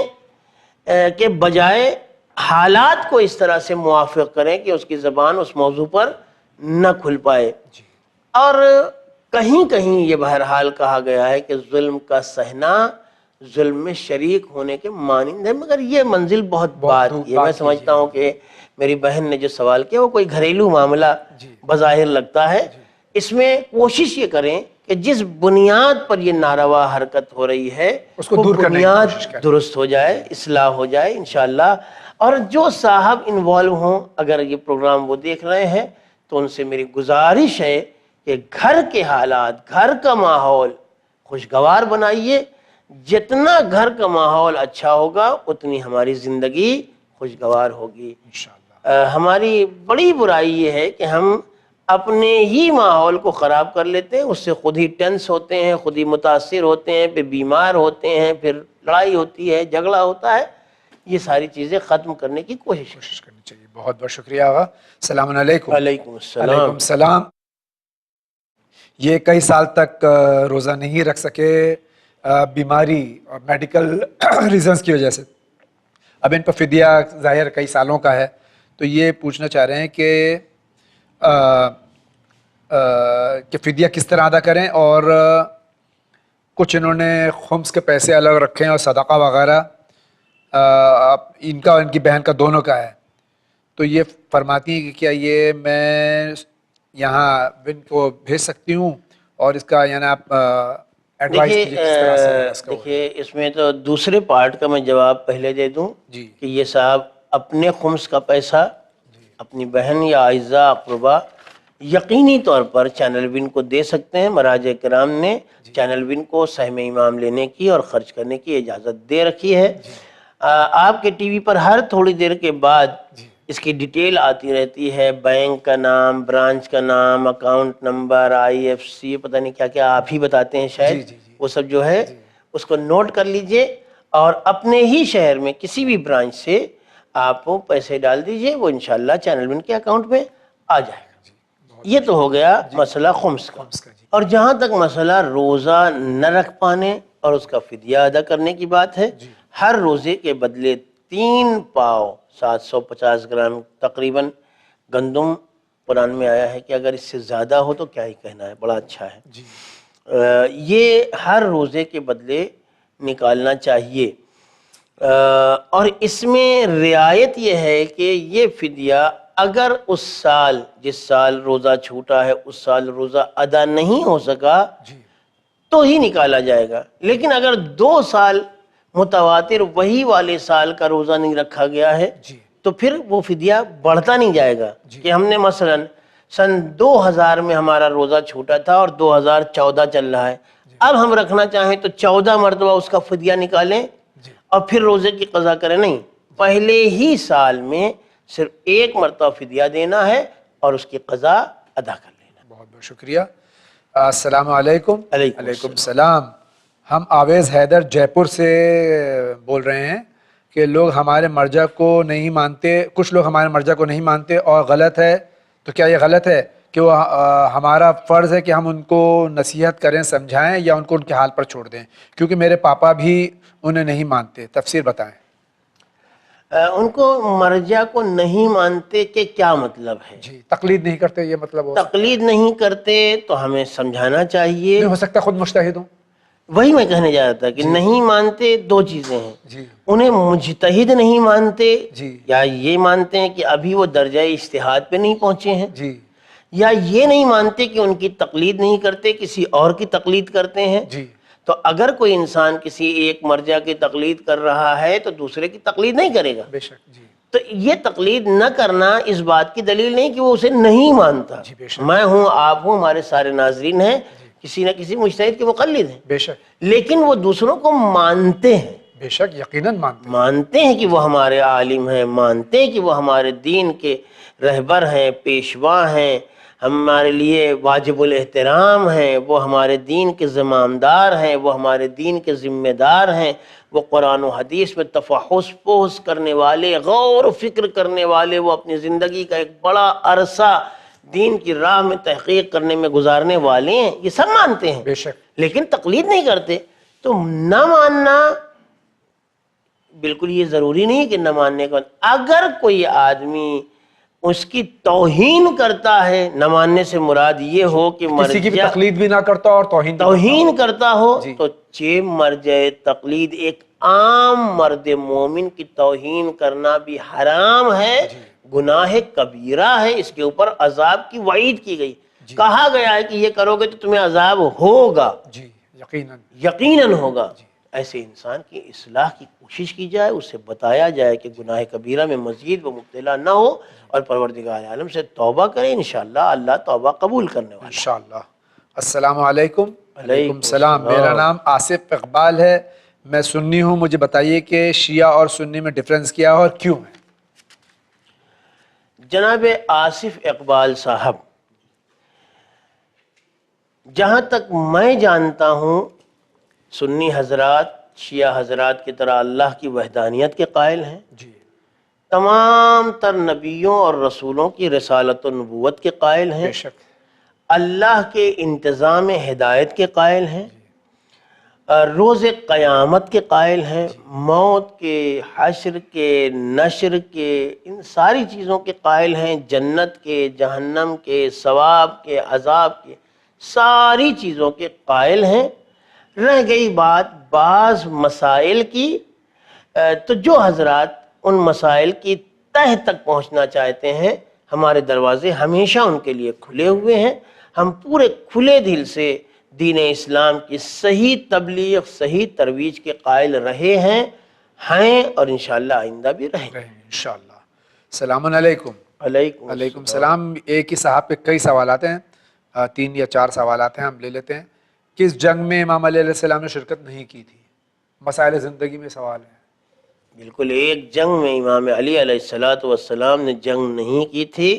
کے بجائے حالات کو اس طرح سے موافق کریں کہ اس کی زبان اس موضوع پر نہ کھل پائے. اور کہیں کہیں یہ بہرحال کہا گیا ہے کہ ظلم کا سہنا ظلم میں شریک ہونے کے مانند ہے، مگر یہ منزل بہت بات کی ہے. میں سمجھتا ہوں کہ میری بہن نے جو سوال کیا وہ کوئی گھریلو معاملہ بظاہر لگتا ہے. اس میں کوشش یہ کریں کہ جس بنیاد پر یہ ناروا حرکت ہو رہی ہے اس کو وہ دور کرنے کی بنیاد کوشش کریں. درست ہو جائے، اصلاح ہو جائے انشاءاللہ. اور جو صاحب انوالو ہوں، اگر یہ پروگرام وہ دیکھ رہے ہیں تو ان سے میری گزارش ہے کہ گھر کے حالات، گھر کا ماحول خوشگوار بنائیے. جتنا گھر کا ماحول اچھا ہوگا اتنی ہماری زندگی خوشگوار ہوگی. ہماری بڑی برائی یہ ہے کہ ہم اپنے ہی ماحول کو خراب کر لیتے ہیں، اس سے خود ہی ٹینس ہوتے ہیں، خود ہی متاثر ہوتے ہیں، پھر بیمار ہوتے ہیں، پھر لڑائی ہوتی ہے، جھگڑا ہوتا ہے. یہ ساری چیزیں ختم کرنے کی کوشش کرنی چاہیے. بہت بہت شکریہ آغا. السلام علیکم. وعلیکم السلام. وعلیکم السلام. یہ کئی سال تک روزہ نہیں رکھ سکے بیماری اور میڈیکل ریزنز کی وجہ سے. اب ان پر فدیہ ظاہر کئی سالوں کا ہے، تو یہ پوچھنا چاہ رہے ہیں کہ فدیہ کس طرح ادا کریں. اور کچھ انہوں نے خمس کے پیسے الگ رکھے ہیں اور صدقہ وغیرہ ان کا اور ان کی بہن کا دونوں کا ہے. تو یہ فرماتی ہیں کہ کیا یہ میں یہاں ان کو بھیج سکتی ہوں، اور اس کا یعنی آپ ایڈوائز کیجیے کس طرح سے. دیکھیے اس میں تو دوسرے پارٹ کا میں جواب پہلے دے دوں کہ یہ صاحب اپنے خمس کا پیسہ اپنی بہن یا اعزاء اقربا یقینی طور پر چینل ون کو دے سکتے ہیں. مراجع کرام نے چینل ون کو سہم امام لینے کی اور خرچ کرنے کی اجازت دے رکھی ہے. آپ کے ٹی وی پر ہر تھوڑی دیر کے بعد اس کی ڈیٹیل آتی رہتی ہے، بینک کا نام، برانچ کا نام، اکاؤنٹ نمبر، IFC، پتہ نہیں کیا کیا آپ ہی بتاتے ہیں شاید. وہ سب جو ہے اس کو نوٹ کر لیجئے اور اپنے ہی شہر میں کسی بھی برانچ سے آپ پیسے ڈال دیجئے، وہ انشاءاللہ چینل ون کے اکاؤنٹ میں آ جائے گا. یہ تو ہو گیا مسئلہ خمس کا. اور جہاں تک مسئلہ روزہ نہ رکھ پانے اور اس کا فدیہ ادا کرنے کی بات ہے، ہر روزے کے بدلے 3 پاؤ 750 گرام تقریباً گندم قرآن میں آیا ہے کہ اگر اس سے زیادہ ہو تو کیا ہی کہنا ہے، بڑا اچھا ہے. یہ ہر روزے کے بدلے نکالنا چاہیے. اور اس میں رعایت یہ ہے کہ یہ فدیہ اگر اس سال جس سال روزہ چھوٹا ہے اس سال روزہ ادا نہیں ہو سکا تو ہی نکالا جائے گا. لیکن اگر 2 سال متواتر وہی والے سال کا روزہ نہیں رکھا گیا ہے تو پھر وہ فدیہ بڑھتا نہیں جائے گا. کہ ہم نے مثلاً سن 2000 میں ہمارا روزہ چھوٹا تھا اور 2014 چل رہا ہے، اب ہم رکھنا چاہیں تو 14 مرتبہ اس کا فدیہ نکالیں اور پھر روزے کی قضا کریں. نہیں، پہلے ہی سال میں صرف 1 مرتبہ فدیہ دینا ہے اور اس کی قضا ادا کر لینا. بہت بہت شکریہ. السلام علیکم. علیکم السلام. ہم آویز حیدر جے پور سے بول رہے ہیں کہ لوگ ہمارے مرجع کو نہیں مانتے، کچھ لوگ ہمارے مرجع کو نہیں مانتے اور غلط ہے. تو کیا یہ غلط ہے کہ وہ ہمارا فرض ہے کہ ہم ان کو نصیحت کریں، سمجھائیں، یا ان کو ان کے حال پر چھوڑ دیں؟ کیونکہ میرے پاپا بھی انہیں نہیں مانتے. تفسیر بتائیں. ان کو مرجع کو نہیں مانتے کہ کیا مطلب ہے؟ تقلید نہیں کرتے، یہ مطلب ہو. تقلید نہیں کرتے تو ہمیں سمجھانا چاہیے. ہو سکتا ہے خود مجتہد ہوں. وہی میں کہنے جا رہا تھا کہ نہیں مانتے 2 چیزیں ہیں. انہیں مجتہد نہیں مانتے، یا یہ مانتے ہیں کہ ابھی وہ درجہ اجتہاد پہ نہیں پہنچے ہیں، یا یہ نہیں مانتے کہ ان کی تقلید نہیں کرتے، کسی اور کی تقلید کرتے ہیں. تو اگر کوئی انسان کسی ایک مرجع کی تقلید کر رہا ہے تو دوسرے کی تقلید نہیں کرے گا. بے شک. تو یہ تقلید نہ کرنا اس بات کی دلیل نہیں کہ وہ اسے نہیں مانتا. میں ہوں، آپ ہوں، ہمارے سارے ناظرین ہیں، کسی نہ کسی مجتہد کے مقلد ہیں. بے شک. لیکن وہ دوسروں کو مانتے ہیں. بے شک، یقیناً مانتے ہیں کہ وہ ہمارے عالم ہیں، مانتے ہیں کہ وہ ہمارے دین کے رہبر ہیں، پیشوا ہیں، ہمارے لیے واجب الاحترام ہیں، وہ ہمارے دین کے زمامدار ہیں، وہ ہمارے دین کے ذمہ دار ہیں، وہ قرآن و حدیث میں تفحص پوس کرنے والے، غور و فکر کرنے والے، وہ اپنی زندگی کا ایک بڑا عرصہ دین کی راہ میں تحقیق کرنے میں گزارنے والے ہیں. یہ سب مانتے ہیں. بے شک. لیکن تقلید نہیں کرتے. تو نہ ماننا بالکل یہ ضروری نہیں کہ نہ ماننے کا، اگر کوئی آدمی اس کی توہین کرتا ہے، نہ ماننے سے مراد یہ ہو کہ کسی کی بھی تقلید بھی نہ کرتا اور توہین کرتا ہو، تو چہ مرجع تقلید ایک عام مرد مومن کی توہین کرنا بھی حرام ہے، گناہ کبیرہ ہے، اس کے اوپر عذاب کی وعید کی گئی، کہا گیا ہے کہ یہ کرو گے تو تمہیں عذاب ہوگا، یقیناً ہوگا۔ ایسے انسان کی اصلاح کی کوشش کی جائے، اسے بتایا جائے کہ گناہ کبیرہ میں مزید وہ مبتلا نہ ہو، اور پروردگار عالم سے توبہ کرے، انشاءاللہ اللہ توبہ قبول کرنے والا۔ انشاءاللہ۔ السلام علیکم۔ وعلیکم السلام۔ میرا نام آصف اقبال ہے، میں سنی ہوں، مجھے بتائیے کہ شیعہ اور سنی میں ڈیفرنس کیا ہے اور کیوں ہے؟ جناب آصف اقبال صاحب، جہاں تک میں جانتا ہوں سنی حضرات شیعہ حضرات کی طرح اللہ کی وحدانیت کے قائل ہیں، تمام تر نبیوں اور رسولوں کی رسالت و نبوت کے قائل ہیں، اللہ کے انتظام ہدایت کے قائل ہیں، روز قیامت کے قائل ہیں، موت کے، حشر کے، نشر کے، ان ساری چیزوں کے قائل ہیں، جنت کے، جہنم کے، ثواب کے، عذاب کے، ساری چیزوں کے قائل ہیں۔ رہ گئی بات بعض مسائل کی، تو جو حضرات ان مسائل کی تہ تک پہنچنا چاہتے ہیں، ہمارے دروازے ہمیشہ ان کے لیے کھلے ہوئے ہیں، ہم پورے کھلے دل سے دین اسلام کی صحیح تبلیغ صحیح ترویج کے قائل رہے ہیں اور انشاءاللہ آئندہ بھی رہیں گے انشاءاللہ۔ السلام علیکم۔ علیکم السلام۔ ایک ہی صاحب پہ کئی سوالات ہیں، 3 یا 4 سوالات ہیں، ہم لے لیتے ہیں۔ کس جنگ میں امام علیہ السلام نے شرکت نہیں کی تھی؟ مسائل زندگی میں سوال ہے۔ بالکل، ایک جنگ میں امام علی علیہ السلام نے جنگ نہیں کی تھی،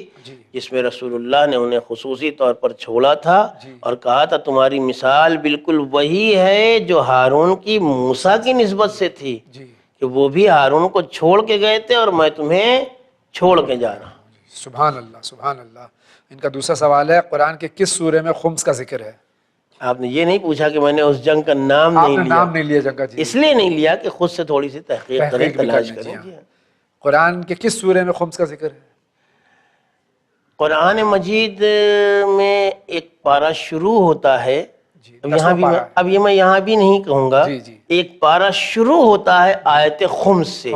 جس میں رسول اللہ نے انہیں خصوصی طور پر چھوڑا تھا اور کہا تھا تمہاری مثال بالکل وہی ہے جو ہارون کی موسیٰ کی نسبت سے تھی، کہ وہ بھی ہارون کو چھوڑ کے گئے تھے اور میں تمہیں چھوڑ کے جا رہا ہوں۔ سبحان اللہ، سبحان اللہ۔ ان کا دوسرا سوال ہے، قرآن کے کس سورے میں خمس کا ذکر ہے؟ آپ نے یہ نہیں پوچھا کہ میں نے اس جنگ کا نام نہیں لیا جنگ کا، اس لیے نہیں لیا کہ خود سے تھوڑی سی تحقیق کریں، تلاش کریں۔ قرآن کے کس سورے میں خمس کا ذکر ہے؟ قرآن مجید میں ایک پارہ شروع ہوتا ہے، اب یہ میں یہاں بھی نہیں کہوں گا، ایک پارہ شروع ہوتا ہے آیت خمس سے،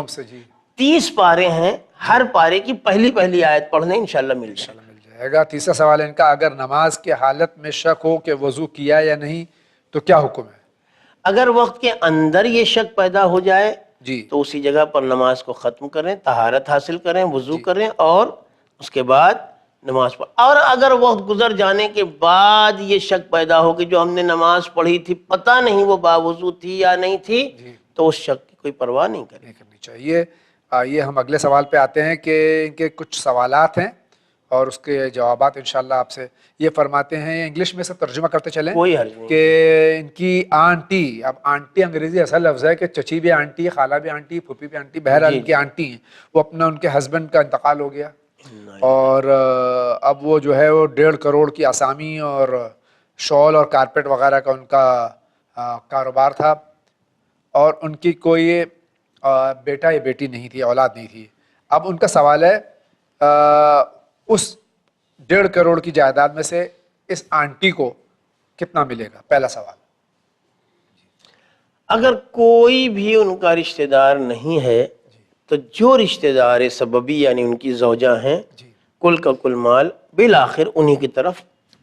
30 پارے ہیں، ہر پارے کی پہلی آیت پڑھنے انشاءاللہ مل جائے گا۔ تیسرا سوال ہے ان کا، اگر نماز کے حالت میں شک ہو کہ وضو کیا یا نہیں تو کیا حکم ہے؟ اگر وقت کے اندر یہ شک پیدا ہو جائے تو اسی جگہ پر نماز کو ختم کریں، طہارت حاصل کریں، وضو کریں اور اس کے بعد نماز پڑھ۔ اور اگر وقت گزر جانے کے بعد یہ شک پیدا ہو کہ جو ہم نے نماز پڑھی تھی پتہ نہیں وہ باوضو تھی یا نہیں تھی، تو اس شک کی کوئی پرواہ نہیں کرنی چاہیے۔ آئیے ہم اگلے سوال پہ آتے ہیں کہ ان کے کچھ سوالات ہیں اور اس کے جوابات انشاءاللہ آپ سے یہ فرماتے ہیں، انگلش میں سے ترجمہ کرتے چلیں کہ ان کی آنٹی، اب آنٹی انگریزی اصل لفظ ہے کہ چچی بھی آنٹی، خالہ بھی آنٹی، پھوپھی بھی آنٹی، بہرحال ان کی آنٹی ہیں، وہ اپنا ان کے ہسبینڈ کا انتقال ہو گیا اور اب وہ جو ہے وہ 1.5 کروڑ کی اسامی اور شال اور کارپیٹ وغیرہ کا ان کا کاروبار تھا، اور ان کی کوئی بیٹا یا بیٹی نہیں تھی، اولاد نہیں تھی۔ اب ان کا سوال ہے اس 1.5 کروڑ کی جائیداد میں سے اس آنٹی کو کتنا ملے گا؟ پہلا سوال۔ اگر کوئی بھی ان کا رشتہ دار نہیں ہے تو جو رشتہ دار سببی یعنی ان کی زوجہ ہیں، کل کا کل مال بالآخر انہی کی طرف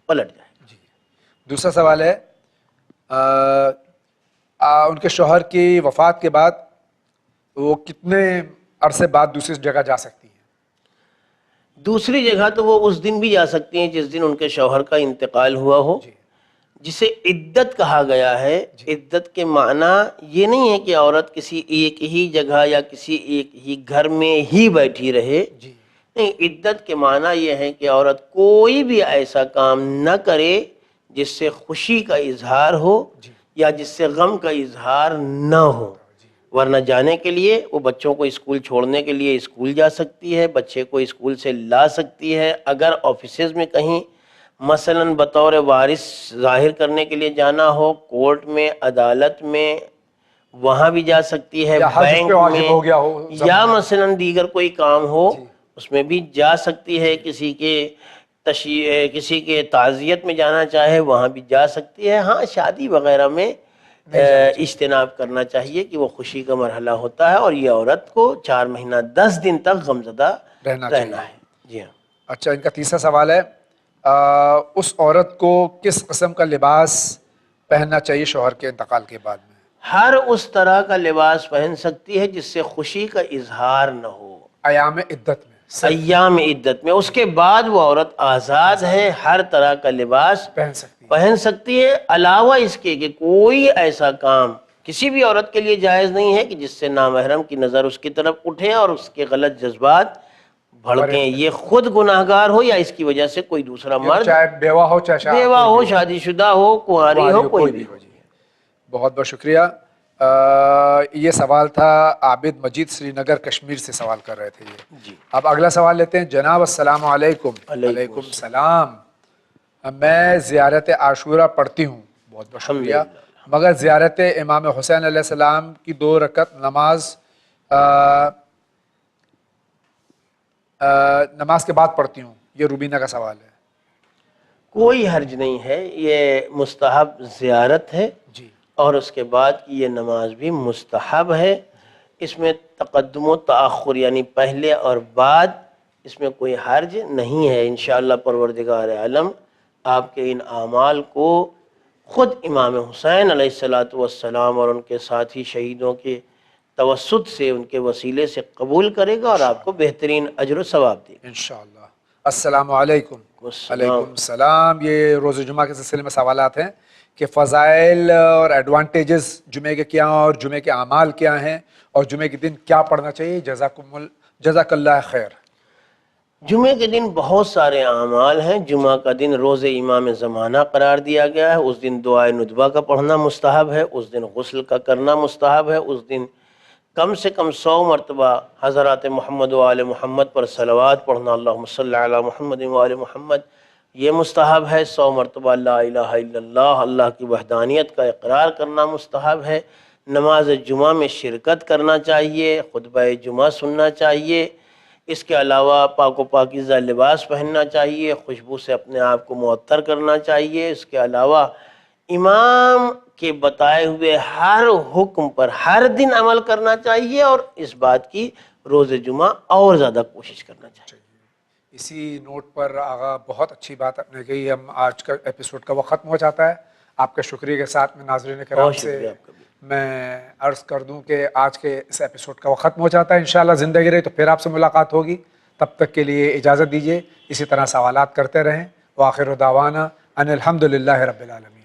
پلٹ جائے۔ دوسرا سوال ہے، ان کے شوہر کی وفات کے بعد وہ کتنے عرصے بعد دوسری جگہ جا سکتی ہیں؟ دوسری جگہ تو وہ اس دن بھی جا سکتی ہیں جس دن ان کے شوہر کا انتقال ہوا ہو، جسے عدت کہا گیا ہے۔ عدت کے معنی یہ نہیں ہے کہ عورت کسی ایک ہی جگہ یا کسی ایک ہی گھر میں ہی بیٹھی رہے، نہیں، عدت کے معنی یہ ہے کہ عورت کوئی بھی ایسا کام نہ کرے جس سے خوشی کا اظہار ہو یا جس سے غم کا اظہار نہ ہو، ورنہ جانے کے لیے وہ بچوں کو اسکول چھوڑنے کے لیے اسکول جا سکتی ہے، بچے کو اسکول سے لا سکتی ہے، اگر آفیسز میں کہیں مثلاً بطور وارث ظاہر کرنے کے لیے جانا ہو، کورٹ میں، عدالت میں، وہاں بھی جا سکتی ہے، بینک میں، یا مثلا دیگر کوئی کام ہو اس میں بھی جا سکتی ہے، کسی کے تعزیت میں جانا چاہے وہاں بھی جا سکتی ہے۔ ہاں شادی وغیرہ میں اجتناب کرنا چاہیے کہ وہ خوشی کا مرحلہ ہوتا ہے، اور یہ عورت کو 4 مہینہ 10 دن تک غمزدہ رہنا ہے۔ جی ہاں۔ اچھا، ان کا تیسرا سوال ہے، اس عورت کو کس قسم کا لباس پہننا چاہیے شوہر کے انتقال کے بعد میں؟ ہر اس طرح کا لباس پہن سکتی ہے جس سے خوشی کا اظہار نہ ہو، ایام عدت میں، ایام عدت میں۔ اس کے بعد وہ عورت آزاد ہے، ہر طرح کا لباس پہن سکتی ہے، علاوہ اس کے کہ کوئی ایسا کام کسی بھی عورت کے لیے جائز نہیں ہے کہ جس سے نامحرم کی نظر اس کی طرف اٹھے اور اس کے غلط جذبات بھڑکیں، یہ خود گناہگار ہو یا اس کی وجہ سے کوئی دوسرا مرد، چاہے بیوہ ہو، چاہے بیوہ ہو، شادی شدہ ہو، کنواری ہو، کوئی بھی ہو۔ بہت بہت شکریہ۔ یہ سوال تھا عابد مجید سری نگر کشمیر سے سوال کر رہے تھے یہ۔ اب اگلا سوال لیتے ہیں۔ جناب السلام علیکم۔ وعلیکم السلام۔ میں زیارت عاشورہ پڑھتی ہوں، بہت بہت شکریہ، مگر زیارت امام حسین علیہ السلام کی 2 رکعت نماز کے بعد پڑھتی ہوں، یہ روبینہ کا سوال ہے۔ کوئی حرج نہیں ہے، یہ مستحب زیارت ہے اور اس کے بعد کی یہ نماز بھی مستحب ہے۔ اس میں تقدم و تاخر یعنی پہلے اور بعد اس میں کوئی حرج نہیں ہے۔ انشاءاللہ پروردگار عالم آپ کے ان اعمال کو خود امام حسین علیہ السلام اور ان کے ساتھی شہیدوں کے توسط سے، ان کے وسیلے سے قبول کرے گا اور آپ کو بہترین اجر و ثواب دے گا انشاءاللہ۔ السلام علیکم۔ وعلیکم السلام۔ یہ روز جمعہ کے سلسلے میں سوالات ہیں کہ فضائل اور ایڈوانٹیجز جمعے کے کیا ہیں اور جمعے کے اعمال کیا ہیں، اور جمعے کے دن کیا پڑھنا چاہیے؟ جزاک اللہ خیر۔ جمعے کے دن بہت سارے اعمال ہیں۔ جمعہ کا دن روز امام زمانہ قرار دیا گیا ہے، اس دن دعائے ندبہ کا پڑھنا مستحب ہے، اس دن غسل کا کرنا مستحب ہے، اس دن کم سے کم 100 مرتبہ حضرات محمد و آل محمد پر صلوات پڑھنا، اللہم صلی علی محمد و آل محمد، یہ مستحب ہے۔ 100 مرتبہ لا الہ الا اللہ، اللہ کی وحدانیت کا اقرار کرنا مستحب ہے۔ نماز جمعہ میں شرکت کرنا چاہیے، خطبہ جمعہ سننا چاہیے۔ اس کے علاوہ پاک و پاکیزہ لباس پہننا چاہیے، خوشبو سے اپنے آپ کو معطر کرنا چاہیے۔ اس کے علاوہ امام کے بتائے ہوئے ہر حکم پر ہر دن عمل کرنا چاہیے، اور اس بات کی روز جمعہ اور زیادہ کوشش کرنا چاہیے۔ اسی نوٹ پر آغا بہت اچھی بات آپ نے کہی۔ ہم آج کا ایپیسوڈ کا وقت ختم ہو جاتا ہے۔ آپ کے شکریہ کے ساتھ میں ناظرین کرام سے میں عرض کر دوں کہ آج کے اس ایپیسوڈ کا وقت ختم ہو جاتا ہے۔ انشاءاللہ زندگی رہی تو پھر آپ سے ملاقات ہوگی، تب تک کے لیے اجازت دیجیے، اسی طرح سوالات کرتے رہیں۔ وآخر دعوانا ان الحمدللہ رب العالمین۔